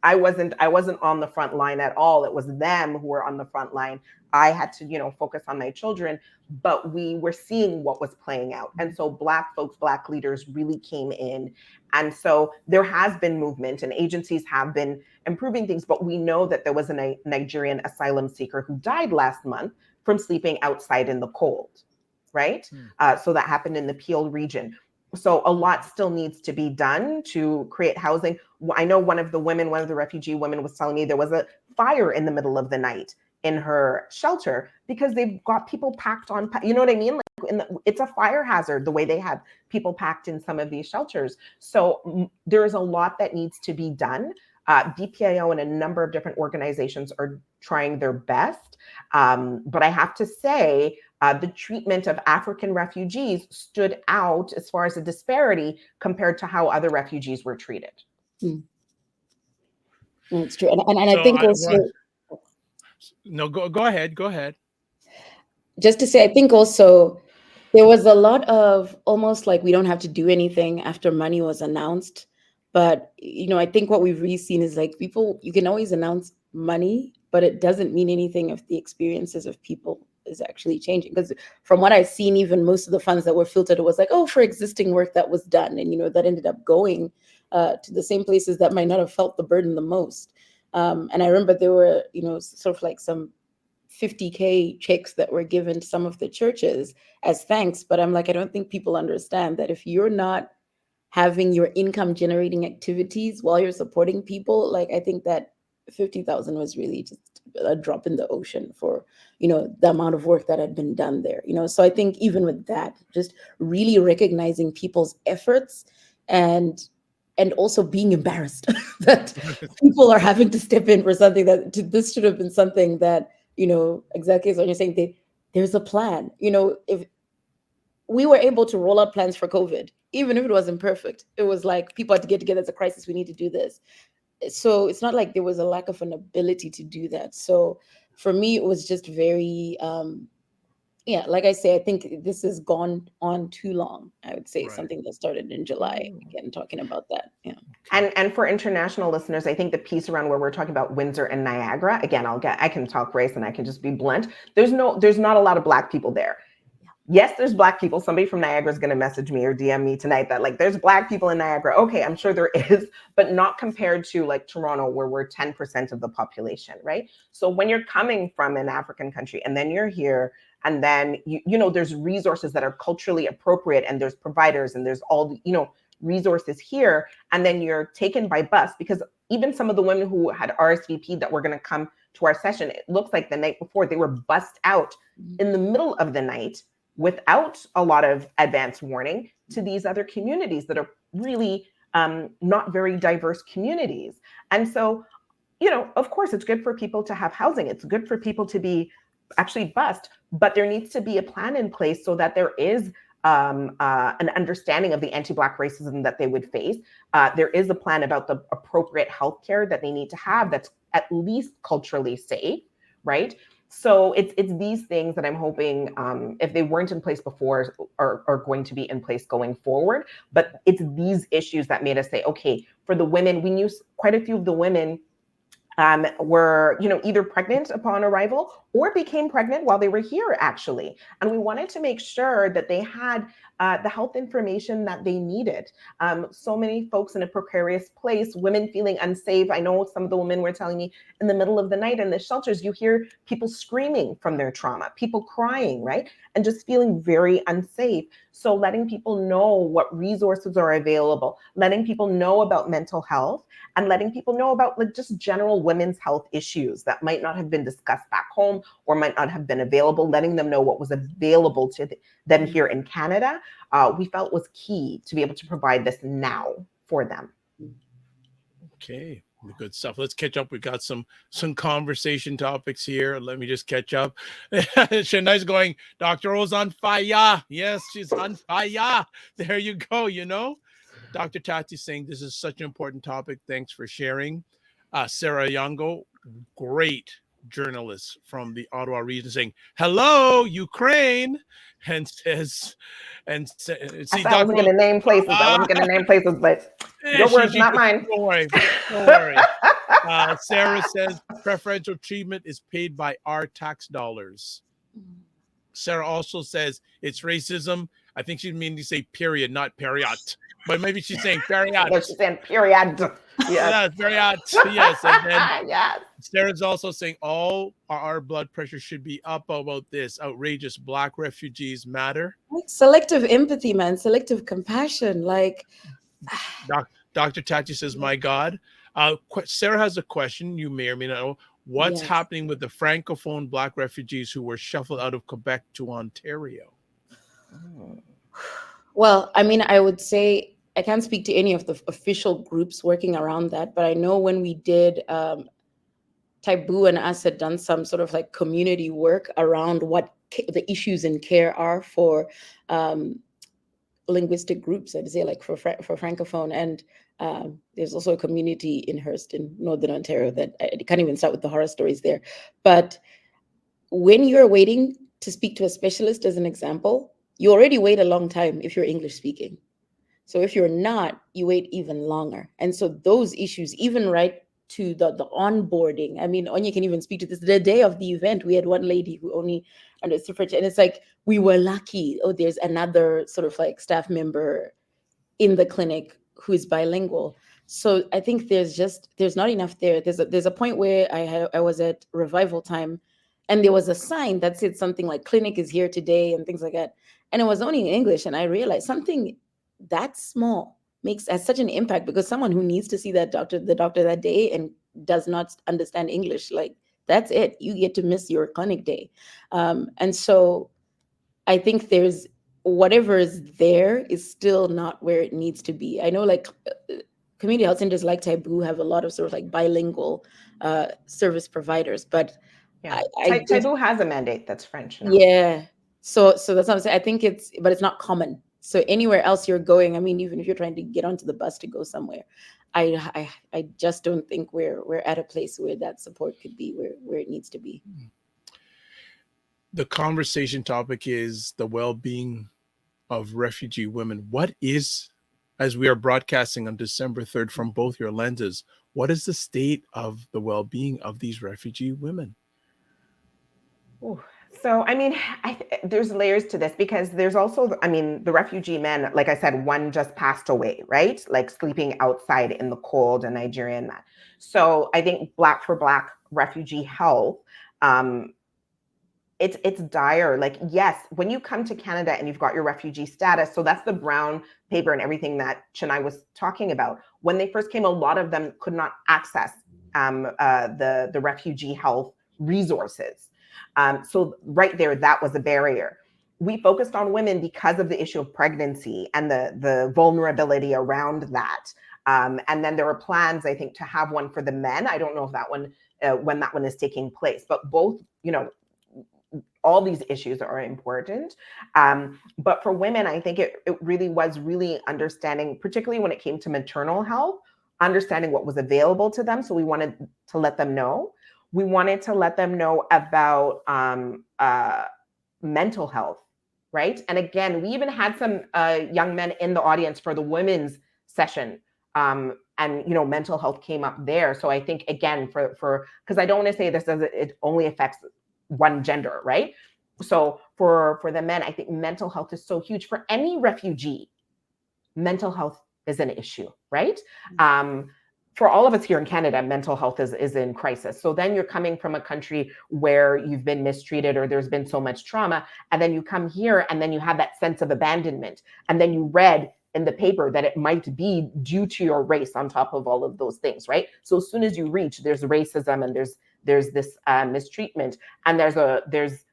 I wasn't on the front line at all. It was them who were on the front line. I had to, focus on my children, but we were seeing what was playing out. And so Black folks, Black leaders really came in. And so there has been movement and agencies have been improving things, but we know that there was a Nigerian asylum seeker who died last month from sleeping outside in the cold, right? So that happened in the Peel region. So a lot still needs to be done to create housing. I know one of the refugee women was telling me there was a fire in the middle of the night in her shelter because they've got people packed on, you know what I mean? It's a fire hazard the way they have people packed in some of these shelters. So there is a lot that needs to be done. BPAO and a number of different organizations are trying their best. But I have to say, the treatment of African refugees stood out as far as a disparity compared to how other refugees were treated. That's true. And I think also... No, go ahead. Just to say, I think also there was a lot of almost like we don't have to do anything after money was announced. But, I think what we've really seen is people, you can always announce money, but it doesn't mean anything if the experiences of people is actually changing. Because from what I've seen, even most of the funds that were filtered, it was for existing work that was done. And, that ended up going to the same places that might not have felt the burden the most. And I remember there were, sort of some 50K checks that were given to some of the churches as thanks. But I'm I don't think people understand that if you're not having your income generating activities while you're supporting people, I think that 50,000 was really just a drop in the ocean for, the amount of work that had been done there, So I think even with that, just really recognizing people's efforts and also being embarrassed that people are having to step in for something this should have been something that, exactly as you're saying, there's a plan. If we were able to roll out plans for COVID, even if it wasn't perfect, it was people had to get together as a crisis. We need to do this. So it's not like there was a lack of an ability to do that. So for me, it was just very, like I say, I think this has gone on too long. I would say something that started in July, again, talking about that. Yeah. And for international listeners, I think the piece around where we're talking about Windsor and Niagara, again, I can talk race and I can just be blunt. There's not a lot of Black people there. Yes, there's Black people. Somebody from Niagara is going to message me or DM me tonight that there's Black people in Niagara. Okay, I'm sure there is, but not compared to Toronto, where we're 10% of the population, right? So when you're coming from an African country and then you're here and then there's resources that are culturally appropriate, and there's providers, and there's all the resources here, and then you're taken by bus, because even some of the women who had RSVP that were going to come to our session, it looks like the night before they were bussed out in the middle of the night without a lot of advance warning to these other communities that are really not very diverse communities. And so, of course, it's good for people to have housing. It's good for people to be actually bused, but there needs to be a plan in place so that there is an understanding of the anti-Black racism that they would face. There is a plan about the appropriate healthcare that they need to have that's at least culturally safe, right? So it's these things that I'm hoping, if they weren't in place before, are going to be in place going forward. But it's these issues that made us say, okay, for the women, we knew quite a few of the women were, either pregnant upon arrival or became pregnant while they were here, actually. And we wanted to make sure that they had the health information that they needed. So many folks in a precarious place, women feeling unsafe. I know some of the women were telling me in the middle of the night in the shelters, you hear people screaming from their trauma, people crying, right? And just feeling very unsafe. So letting people know what resources are available, letting people know about mental health, and letting people know about just general women's health issues that might not have been discussed back home or might not have been available, letting them know what was available to them here in Canada, we felt was key to be able to provide this now for them. Okay, good stuff. Let's catch up. We've got some conversation topics here. Let me just catch up. Chenai's going, Dr. O's on fire. Yes, she's on fire. There you go, Dr. Tati saying this is such an important topic. Thanks for sharing. Sarah Yango, great journalist from the Ottawa region, saying, hello, Ukraine. And says, see, I wasn't going to name places. But your words, not mine. Don't worry. Sarah says preferential treatment is paid by our tax dollars. Sarah also says it's racism. I think she means to say period, not period. But maybe she's saying period. No, she's saying period. Yes, period. Yes. And then yes. Sarah's also saying all our blood pressure should be up about this. Outrageous. Black refugees matter. Selective empathy, man. Selective compassion. Dr. Tati says, my God. Sarah has a question you may or may not know. What's happening with the Francophone Black refugees who were shuffled out of Quebec to Ontario? Well, I mean, I would say I can't speak to any of the official groups working around that, but I know when we did, Taibu and us had done some sort of community work around what the issues in care are for linguistic groups, I'd say, for Francophone. And there's also a community in Hearst in Northern Ontario that I can't even start with the horror stories there. But when you're waiting to speak to a specialist, as an example, you already wait a long time if you're English speaking. So if you're not, you wait even longer. And so those issues, even right to the onboarding, I mean, Onye can even speak to this. The day of the event, we had one lady who only understood French, and it's we were lucky. Oh, there's another sort of staff member in the clinic who is bilingual. So I think there's not enough there. There's a point where I was at revival time, and there was a sign that said something like clinic is here today and things like that. And it was only in English. And I realized something that small has such an impact, because someone who needs to see the doctor that day and does not understand English, that's it. You get to miss your clinic day. And so I think there's whatever is there is still not where it needs to be. I know community health centers like Taibu have a lot of sort of bilingual service providers, but Taibu has a mandate that's French now. Yeah. So that's what I'm saying. I think it's not common. So anywhere else you're going, I mean, even if you're trying to get onto the bus to go somewhere, I just don't think we're at a place where that support could be where it needs to be. The conversation topic is the well-being of refugee women. What is, as we are broadcasting on December 3rd from both your lenses, what is the state of the well-being of these refugee women? Ooh. So, I mean, there's layers to this, because there's also, the refugee men, like I said, one just passed away, right? Sleeping outside in the cold, a Nigerian man. So I think Black for Black refugee health, it's dire. Like, yes, when you come to Canada and you've got your refugee status, so that's the brown paper and everything that Chenai was talking about. When they first came, a lot of them could not access the refugee health resources. So right there, that was a barrier. We focused on women because of the issue of pregnancy and the vulnerability around that. And then there were plans, I think, to have one for the men. I don't know if that one, when that one is taking place, but both, all these issues are important. But for women, I think it really was really understanding, particularly when it came to maternal health, understanding what was available to them. So we wanted to let them know. We wanted to let them know about mental health, right? And again, we even had some young men in the audience for the women's session. And mental health came up there. So I think, again, for because I don't want to say this as it only affects one gender, right? So for the men, I think mental health is so huge. For any refugee, mental health is an issue, right? For all of us here in Canada, mental health is in crisis. So then you're coming from a country where you've been mistreated or there's been so much trauma, and then you come here and then you have that sense of abandonment. And then you read in the paper that it might be due to your race on top of all of those things, right? So as soon as you reach, there's racism and there's this mistreatment, and there's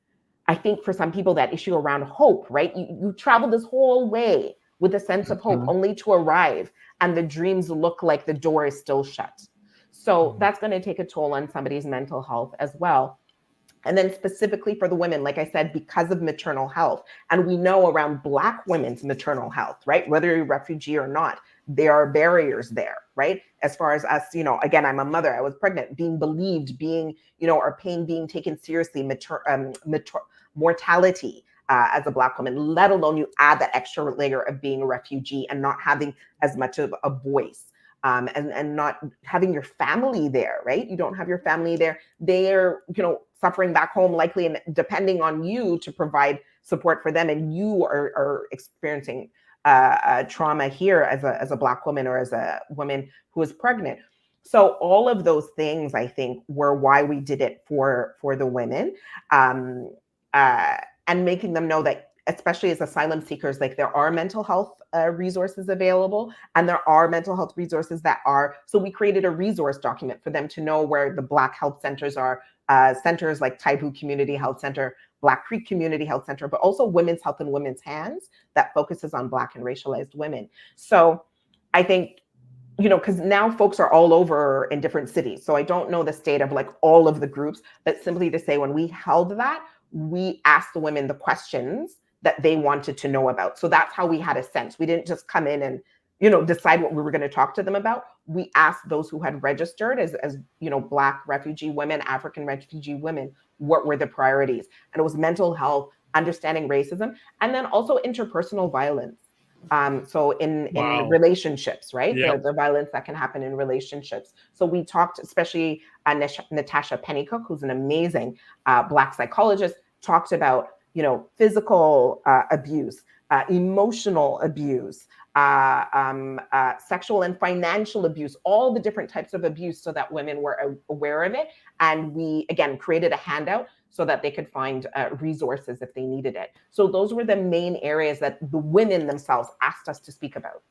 I think for some people that issue around hope, right? You travel this whole way with a sense of hope, only to arrive, and the dreams look like the door is still shut. So that's going to take a toll on somebody's mental health as well. And then specifically for the women, like I said, because of maternal health, and we know around Black women's maternal health, right? Whether you're a refugee or not, there are barriers there, right? As far as us, again, I'm a mother, I was pregnant, being believed, being, our pain being taken seriously, mortality as a Black woman, let alone you add that extra layer of being a refugee and not having as much of a voice. And not having your family there, right? You don't have your family there. They're, suffering back home likely and depending on you to provide support for them. And you are experiencing trauma here as a Black woman or as a woman who is pregnant. So all of those things, I think, were why we did it for the women, and making them know that, especially as asylum seekers, like there are mental health resources available, and there are mental health resources that are. So we created a resource document for them to know where the Black health centers are, centers like Taibu Community Health Center, Black Creek Community Health Center, but also Women's Health and Women's Hands that focuses on Black and racialized women. So I think, because now folks are all over in different cities. So I don't know the state of like all of the groups, but simply to say when we held that, we asked the women the questions that they wanted to know about. So that's how we had a sense. We didn't just come in and, decide what we were going to talk to them about. We asked those who had registered as Black refugee women, African refugee women, what were the priorities? And it was mental health, understanding racism, and then also interpersonal violence. So in relationships, right? Yep. The violence that can happen in relationships. So we talked, especially Natasha Pennycook, who's an amazing Black psychologist, talked about, physical abuse, emotional abuse, sexual and financial abuse, all the different types of abuse, so that women were aware of it. And we, again, created a handout so that they could find resources if they needed it. So those were the main areas that the women themselves asked us to speak about.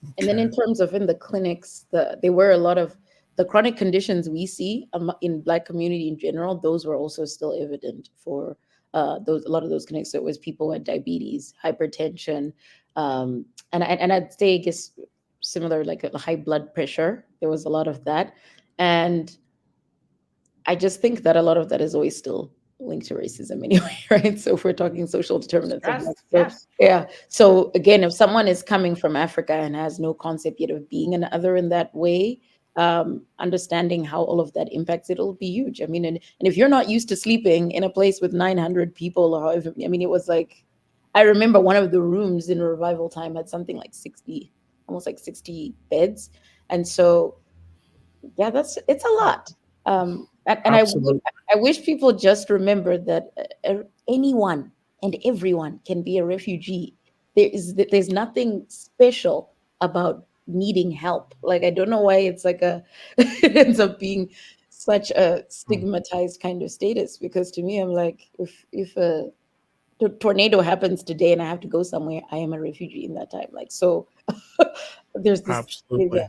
Okay. And then in terms of in the clinics, there were a lot of the chronic conditions we see in Black community in general. Those were also still evident for a lot of those clinics. So it was people who had diabetes, hypertension, and I'd say, I guess, similar, like a high blood pressure. There was a lot of that. And I just think that a lot of that is always still linked to racism anyway, right? So if we're talking social determinants. Yes. Yeah. So again, if someone is coming from Africa and has no concept yet of being an other in that way, understanding how all of that impacts it will be huge. I mean, and if you're not used to sleeping in a place with 900 people, or however, I mean, it was like, I remember one of the rooms in revival time had something like 60, almost like 60 beds. And so, yeah, it's a lot. And I wish people just remember that anyone and everyone can be a refugee. There's nothing special about needing help. Like, I don't know why it's like it ends up being such a stigmatized kind of status, because to me, I'm like, if a tornado happens today and I have to go somewhere, I am a refugee in that time. Like, so there's this. Absolutely. Yeah.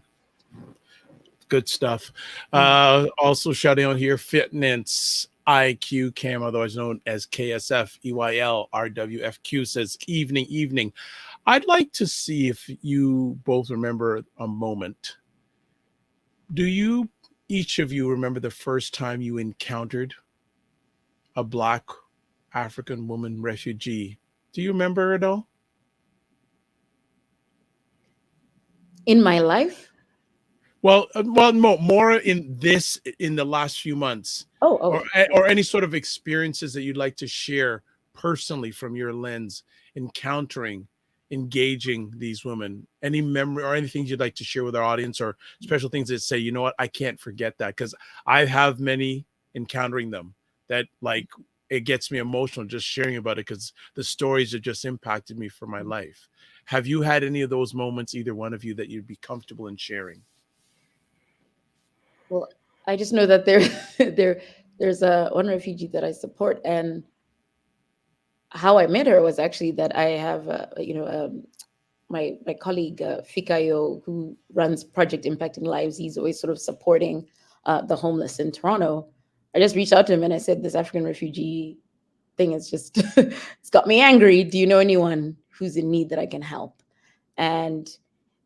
Good stuff. Also shouting out here, Fitness IQ Cam, otherwise known as KSF EYL RWFQ, says evening. I'd like to see if you both remember a moment. Do you, each of you, remember the first time you encountered a Black African woman refugee? Do you remember it all? In my life? Well, more in the last few months. Oh. Or any sort of experiences that you'd like to share personally from your lens, encountering, engaging these women. Any memory or anything you'd like to share with our audience, or special things that say, you know what, I can't forget that, because I have many encountering them that, like, it gets me emotional just sharing about it, because the stories have just impacted me for my life. Have you had any of those moments, either one of you, that you'd be comfortable in sharing? Well, I just know that there's one refugee that I support, and how I met her was actually that I have, my colleague Fikayo, who runs Project Impacting Lives. He's always sort of supporting the homeless in Toronto. I just reached out to him and I said, this African refugee thing is just, it's got me angry. Do you know anyone who's in need that I can help? And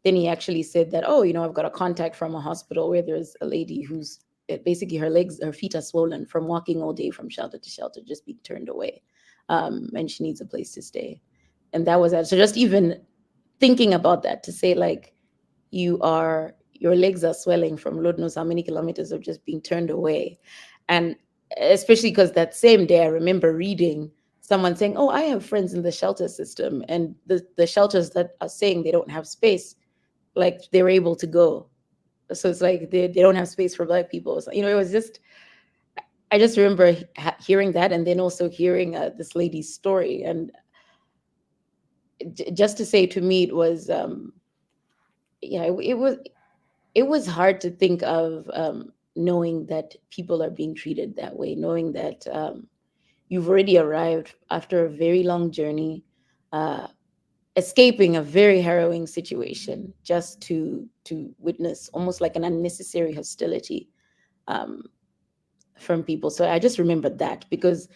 then he actually said that, oh, I've got a contact from a hospital where there's a lady who's basically her feet are swollen from walking all day from shelter to shelter, just being turned away. And she needs a place to stay. And that was that. So just even thinking about that, to say, like, your legs are swelling from Lord knows how many kilometers of just being turned away. And especially because that same day, I remember reading someone saying, oh, I have friends in the shelter system, and the shelters that are saying they don't have space, like, they're able to go. So it's like they don't have space for Black people. So, it was just, I just remember hearing that, and then also hearing this lady's story. And just to say, to me, it was, it was hard to think of knowing that people are being treated that way, knowing that you've already arrived after a very long journey, escaping a very harrowing situation, just to witness almost like an unnecessary hostility from people. So I just remembered that, because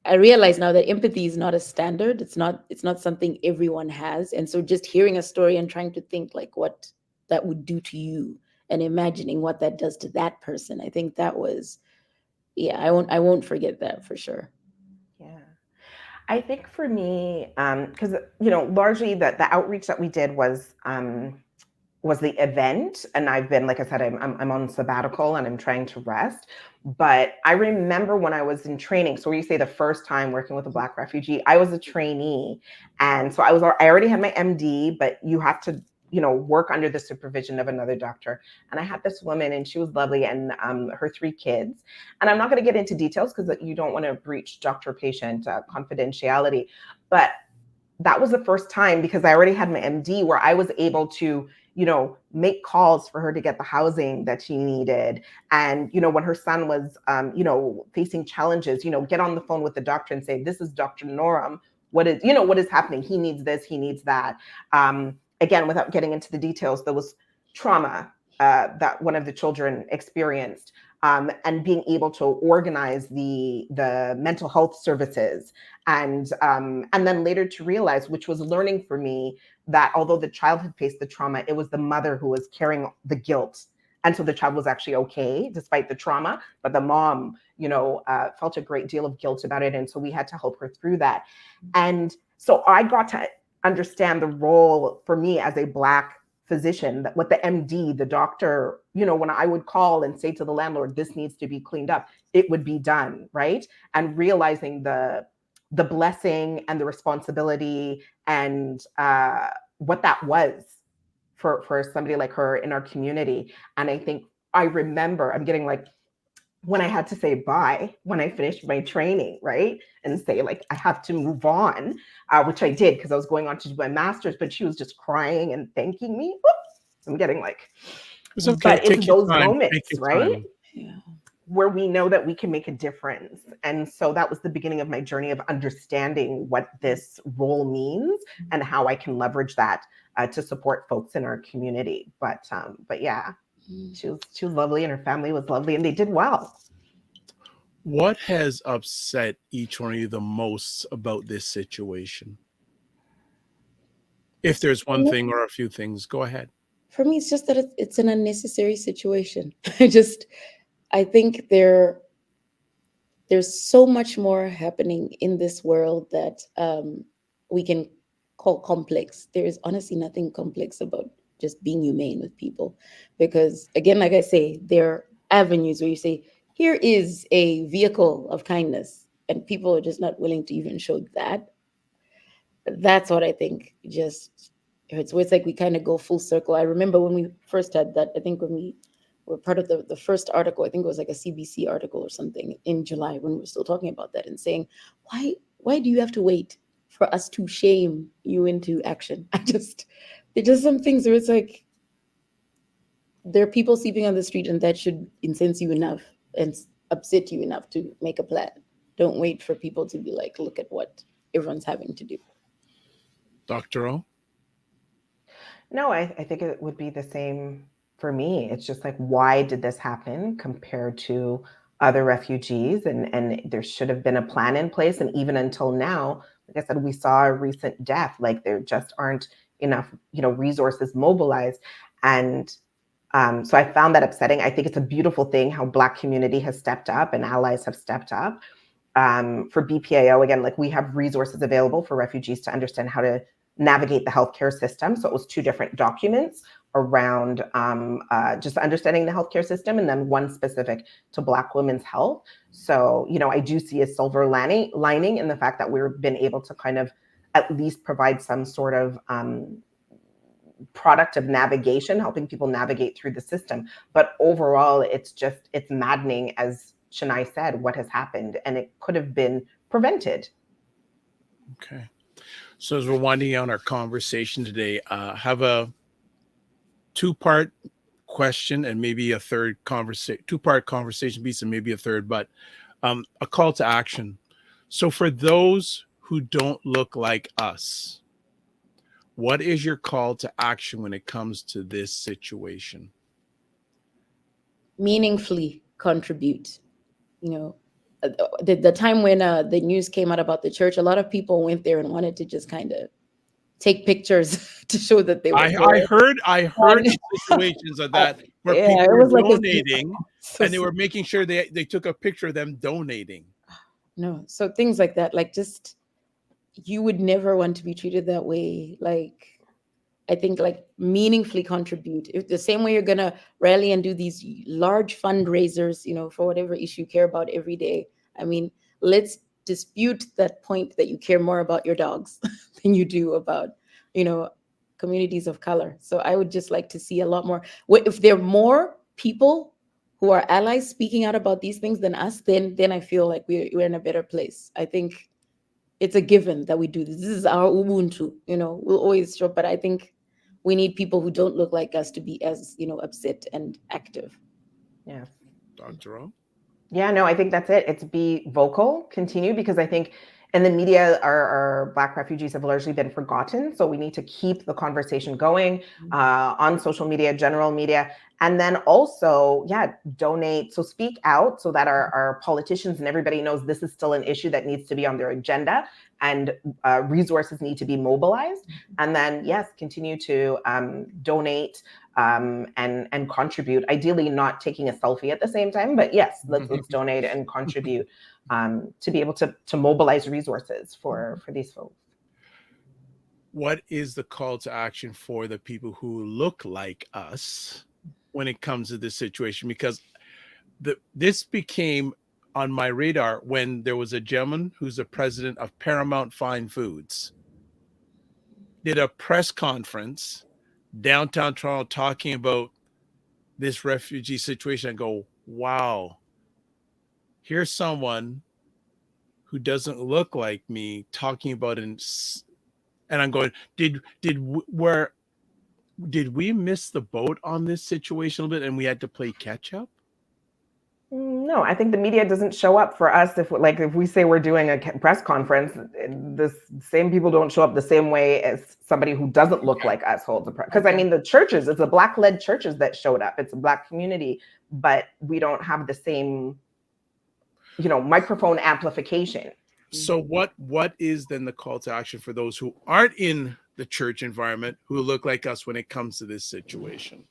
I realize now that empathy is not a standard. It's not something everyone has. And so just hearing a story and trying to think, like, what that would do to you, and imagining what that does to that person, I think that was, I won't forget that for sure. Yeah. I think for me, because largely the outreach that we did was the event, and I've been, like I said, I'm on sabbatical and I'm trying to rest. But I remember when I was in training. So when you say the first time working with a Black refugee, I was a trainee, and so I already had my MD, but you have to work under the supervision of another doctor. And I had this woman, and she was lovely, and her 3 kids. And I'm not going to get into details because you don't want to breach doctor-patient confidentiality. But that was the first time, because I already had my MD, where I was able to, make calls for her to get the housing that she needed. And, when her son was, facing challenges, get on the phone with the doctor and say, this is Dr. Nnorom. What is happening? He needs this, he needs that. Again, without getting into the details, there was trauma that one of the children experienced. And being able to organize the mental health services, and then later to realize, which was learning for me, that although the child had faced the trauma, it was the mother who was carrying the guilt, and so the child was actually okay despite the trauma, but the mom, felt a great deal of guilt about it, and so we had to help her through that. And so I got to understand the role for me as a Black physician, that what the MD, the doctor, when I would call and say to the landlord, this needs to be cleaned up, it would be done, right? And realizing the blessing and the responsibility, and what that was for somebody like her in our community. And I think I remember, I'm getting like, when I had to say bye, when I finished my training, right? And say, like, I have to move on, which I did, because I was going on to do my master's, but she was just crying and thanking me. Whoops, I'm getting like, It's okay. but it's those moments, right? where we know that we can make a difference. And so that was the beginning of my journey of understanding what this role means and how I can leverage that to support folks in our community. But yeah, she was lovely, and her family was lovely, and they did well. What has upset each one of you the most about this situation? If there's one thing or a few things, go ahead. For me, it's just that it's an unnecessary situation. I think there's so much more happening in this world that we can call complex. There is honestly nothing complex about just being humane with people. Because again, like I say, there are avenues where you say, here is a vehicle of kindness, and people are just not willing to even show that. That's what I think just hurts. Where it's like we kind of go full circle. I remember when we first had that, I think when we were part of the first article, I think it was like a CBC article or something in July, when we were still talking about that and saying, why do you have to wait for us to shame you into action? There's just some things where it's like, there are people sleeping on the street, and that should incense you enough and upset you enough to make a plan. Don't wait for people to be like, look at what everyone's having to do. Dr. O? No, I think it would be the same for me. It's just like, why did this happen compared to other refugees? And there should have been a plan in place. And even until now, like I said, we saw a recent death. Like, there just aren't enough, resources mobilized. And so I found that upsetting. I think it's a beautiful thing how Black community has stepped up and allies have stepped up. For BPAO, again, like, we have resources available for refugees to understand how to navigate the healthcare system. So it was 2 different documents around just understanding the healthcare system, and then one specific to Black women's health. So, I do see a silver lining in the fact that we've been able to kind of at least provide some sort of product of navigation, helping people navigate through the system. But overall, it's maddening, as Chenai said, what has happened, and it could have been prevented. Okay. So as we're winding down our conversation today, have a 2-part question and maybe a third conversation, 2-part conversation piece and maybe a third, but a call to action. So for those who don't look like us, what is your call to action when it comes to this situation? Meaningfully contribute. The time when the news came out about the church, a lot of people went there and wanted to just kind of take pictures to show that they were I heard situations of that where people were donating, and they were making sure they took a picture of them donating. No, so things like that, like, just, you would never want to be treated that way. Like, I think, like, meaningfully contribute. If the same way you're gonna rally and do these large fundraisers, for whatever issue you care about every day. I mean, let's dispute that point that you care more about your dogs than you do about, communities of color. So I would just like to see a lot more. If there are more people who are allies speaking out about these things than us, then I feel like we're in a better place. I think it's a given that we do this. This is our Ubuntu, we'll always show. But I think we need people who don't look like us to be as, upset and active. Yeah. Dr. O? Yeah, no, I think that's it. It's be vocal, continue, because I think in the media, our Black refugees have largely been forgotten. So we need to keep the conversation going on social media, general media. And then also, donate. So speak out so that our politicians and everybody knows this is still an issue that needs to be on their agenda, and resources need to be mobilized. And then, yes, continue to donate and contribute. Ideally, not taking a selfie at the same time, but yes, let's donate and contribute to be able to mobilize resources for these folks. What is the call to action for the people who look like us when it comes to this situation? Because this became on my radar when there was a gentleman who's the president of Paramount Fine Foods, did a press conference downtown Toronto talking about this refugee situation. I go, wow, here's someone who doesn't look like me talking about it. And I'm going, did we miss the boat on this situation a little bit and we had to play catch up? No, I think the media doesn't show up for us. If we say we're doing a press conference, the same people don't show up the same way as somebody who doesn't look like us holds a press. Because I mean, the churches, it's the Black-led churches that showed up. It's a Black community, but we don't have the same, microphone amplification. So what is then the call to action for those who aren't in the church environment who look like us when it comes to this situation?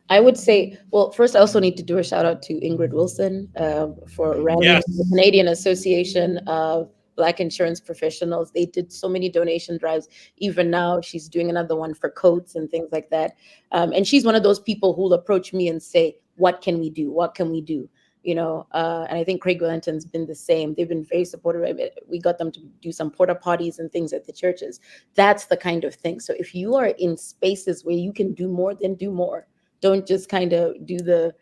I would say, well, first I also need to do a shout out to Ingrid Wilson for running the Canadian Association of Black Insurance Professionals. They did so many donation drives. Even now, she's doing another one for coats and things like that. And she's one of those people who'll approach me and say, "What can we do? What can we do?" And I think Craig Wellington's been the same. They've been very supportive. We got them to do some porta potties and things at the churches. That's the kind of thing. So if you are in spaces where you can do more, then do more. Don't just kind of do the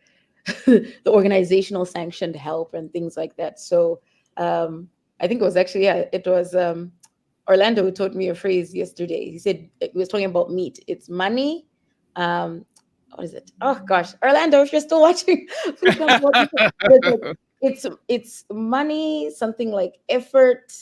organizational sanctioned help and things like that. So I think it was actually, Orlando who taught me a phrase yesterday. He said, he was talking about meat. It's money. What is it? Oh gosh, Orlando, if you're still watching, please come. It's money, something like effort,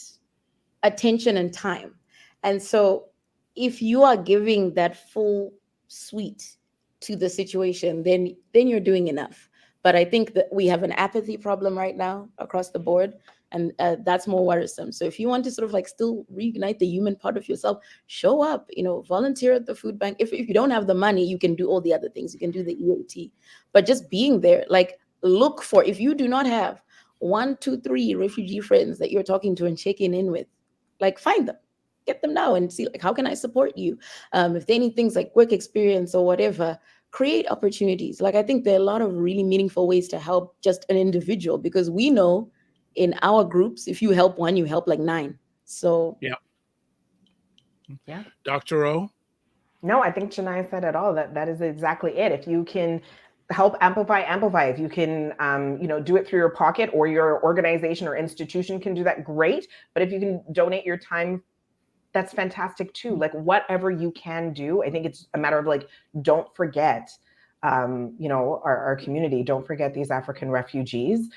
attention, and time. And so if you are giving that full suite to the situation, then you're doing enough. But I think that we have an apathy problem right now across the board, and that's more worrisome. So if you want to sort of like still reignite the human part of yourself, show up, volunteer at the food bank. If you don't have the money, you can do all the other things. You can do the EAT, but just being there, like look for, if you do not have 1, 2, 3 refugee friends that you're talking to and checking in with, like find them. Get them now and see, like, how can I support you? If they need things like work experience or whatever, create opportunities. Like, I think there are a lot of really meaningful ways to help just an individual, because we know in our groups, if you help one, you help like 9. So yeah. Yeah. Dr. O? No, I think Chenai said it all. That is exactly it. If you can help amplify. If you can, do it through your pocket, or your organization or institution can do that, great. But if you can donate your time, that's fantastic too. Like whatever you can do, I think it's a matter of like, don't forget, our community. Don't forget these African refugees.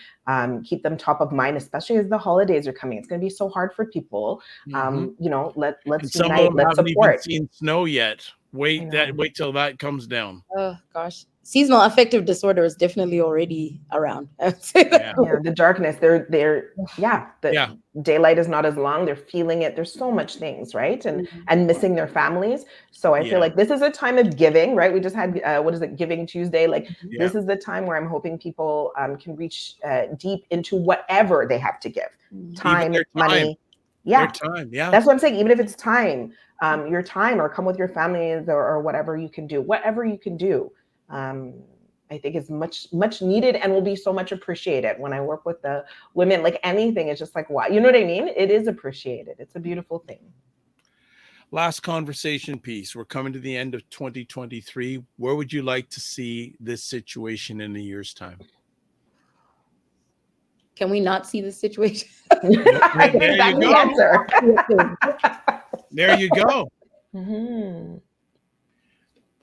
Keep them top of mind, especially as the holidays are coming. It's going to be so hard for people. Let's some unite. of them Let's haven't support. even seen snow yet. Wait till that comes down. Oh gosh, seasonal affective disorder is definitely already around. I would say that. Yeah, the darkness. Daylight is not as long. They're feeling it. There's so much things, right? And missing their families. So I feel like this is a time of giving, right? We just had Giving Tuesday. Like this is the time where I'm hoping people can reach deep into whatever they have to give. Time, money. Yeah. Their time. Yeah. That's what I'm saying. Even if it's time, your time, or come with your families, or whatever you can do. Whatever you can do. I think is much needed and will be so much appreciated. When I work with the women, like anything, it's just like, wow, you know what I mean? It is appreciated. It's a beautiful thing. Last conversation piece. We're coming to the end of 2023. Where would you like to see this situation in a year's time? Can we not see the situation? I think that's the answer. There you go. Mm-hmm.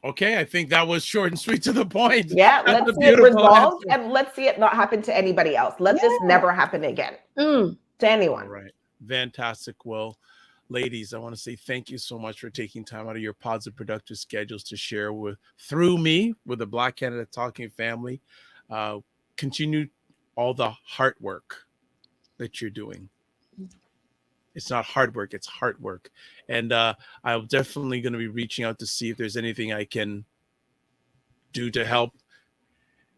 Okay, I think that was short and sweet to the point. Yeah, let's see it resolved, and let's see it not happen to anybody else. Let this never happen again to anyone. All right, fantastic. Well, ladies, I want to say thank you so much for taking time out of your positive, productive schedules to share through me with the Black Canada Talking family. Continue all the hard work that you're doing. It's not hard work, it's hard work. And I'm definitely going to be reaching out to see if there's anything I can do to help.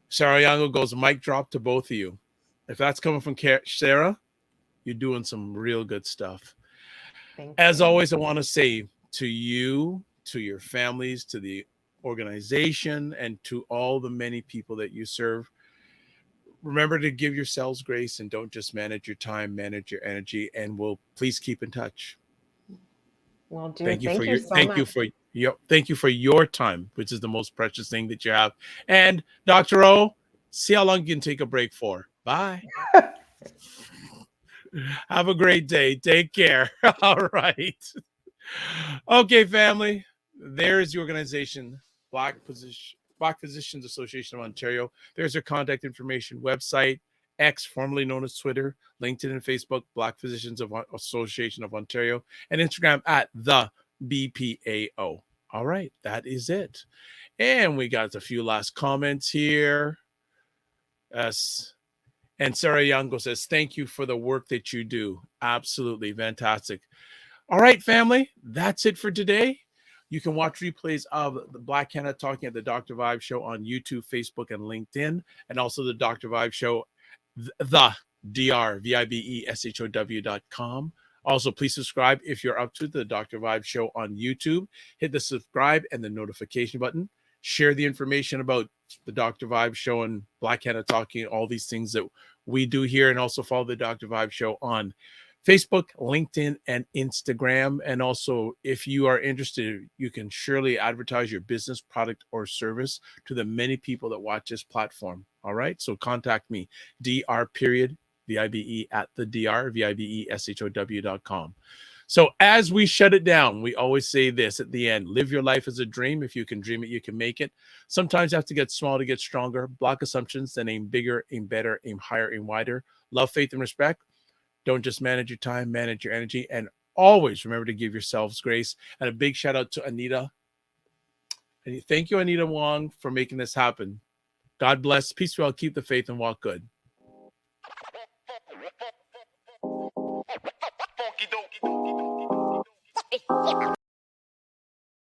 Sarah Yango goes, mic drop to both of you. If that's coming from Sarah, you're doing some real good stuff. As always, I want to say to you, to your families, to the organization, and to all the many people that you serve, remember to give yourselves grace and don't just manage your time, manage your energy, and we'll please keep in touch. Well, dude, thank you for your time, which is the most precious thing that you have. And Dr. O, see how long you can take a break for. Bye. Have a great day. Take care. All right. Okay, family. There's the organization, Black Physicians Association of Ontario. There's their contact information, website, X, formerly known as Twitter, LinkedIn and Facebook, Black Physicians Association of Ontario, and Instagram at the BPAO. All right, that is it. And we got a few last comments here. Yes. And Sarah Yango says, thank you for the work that you do. Absolutely fantastic. All right, family, that's it for today. You can watch replays of the Black Canada Talking at the Dr. Vibe Show on YouTube, Facebook, and LinkedIn, and also the Dr. Vibe Show, the DRVIBESHOW.com. Also, please subscribe if you're up to the Dr. Vibe Show on YouTube. Hit the subscribe and the notification button. Share the information about the Dr. Vibe Show and Black Canada Talking, all these things that we do here, and also follow the Dr. Vibe Show on Facebook, LinkedIn, and Instagram. And also, if you are interested, you can surely advertise your business, product, or service to the many people that watch this platform. All right. So contact me, dr.vibe at the drvibeshow.com. So as we shut it down, we always say this at the end: live your life as a dream. If you can dream it, you can make it. Sometimes you have to get small to get stronger. Block assumptions, then aim bigger, aim better, aim higher, aim wider. Love, faith, and respect. Don't just manage your time, manage your energy, and always remember to give yourselves grace. And a big shout out to Anita. And thank you, Anita Wong, for making this happen. God bless. Peace, well, keep the faith, and walk good.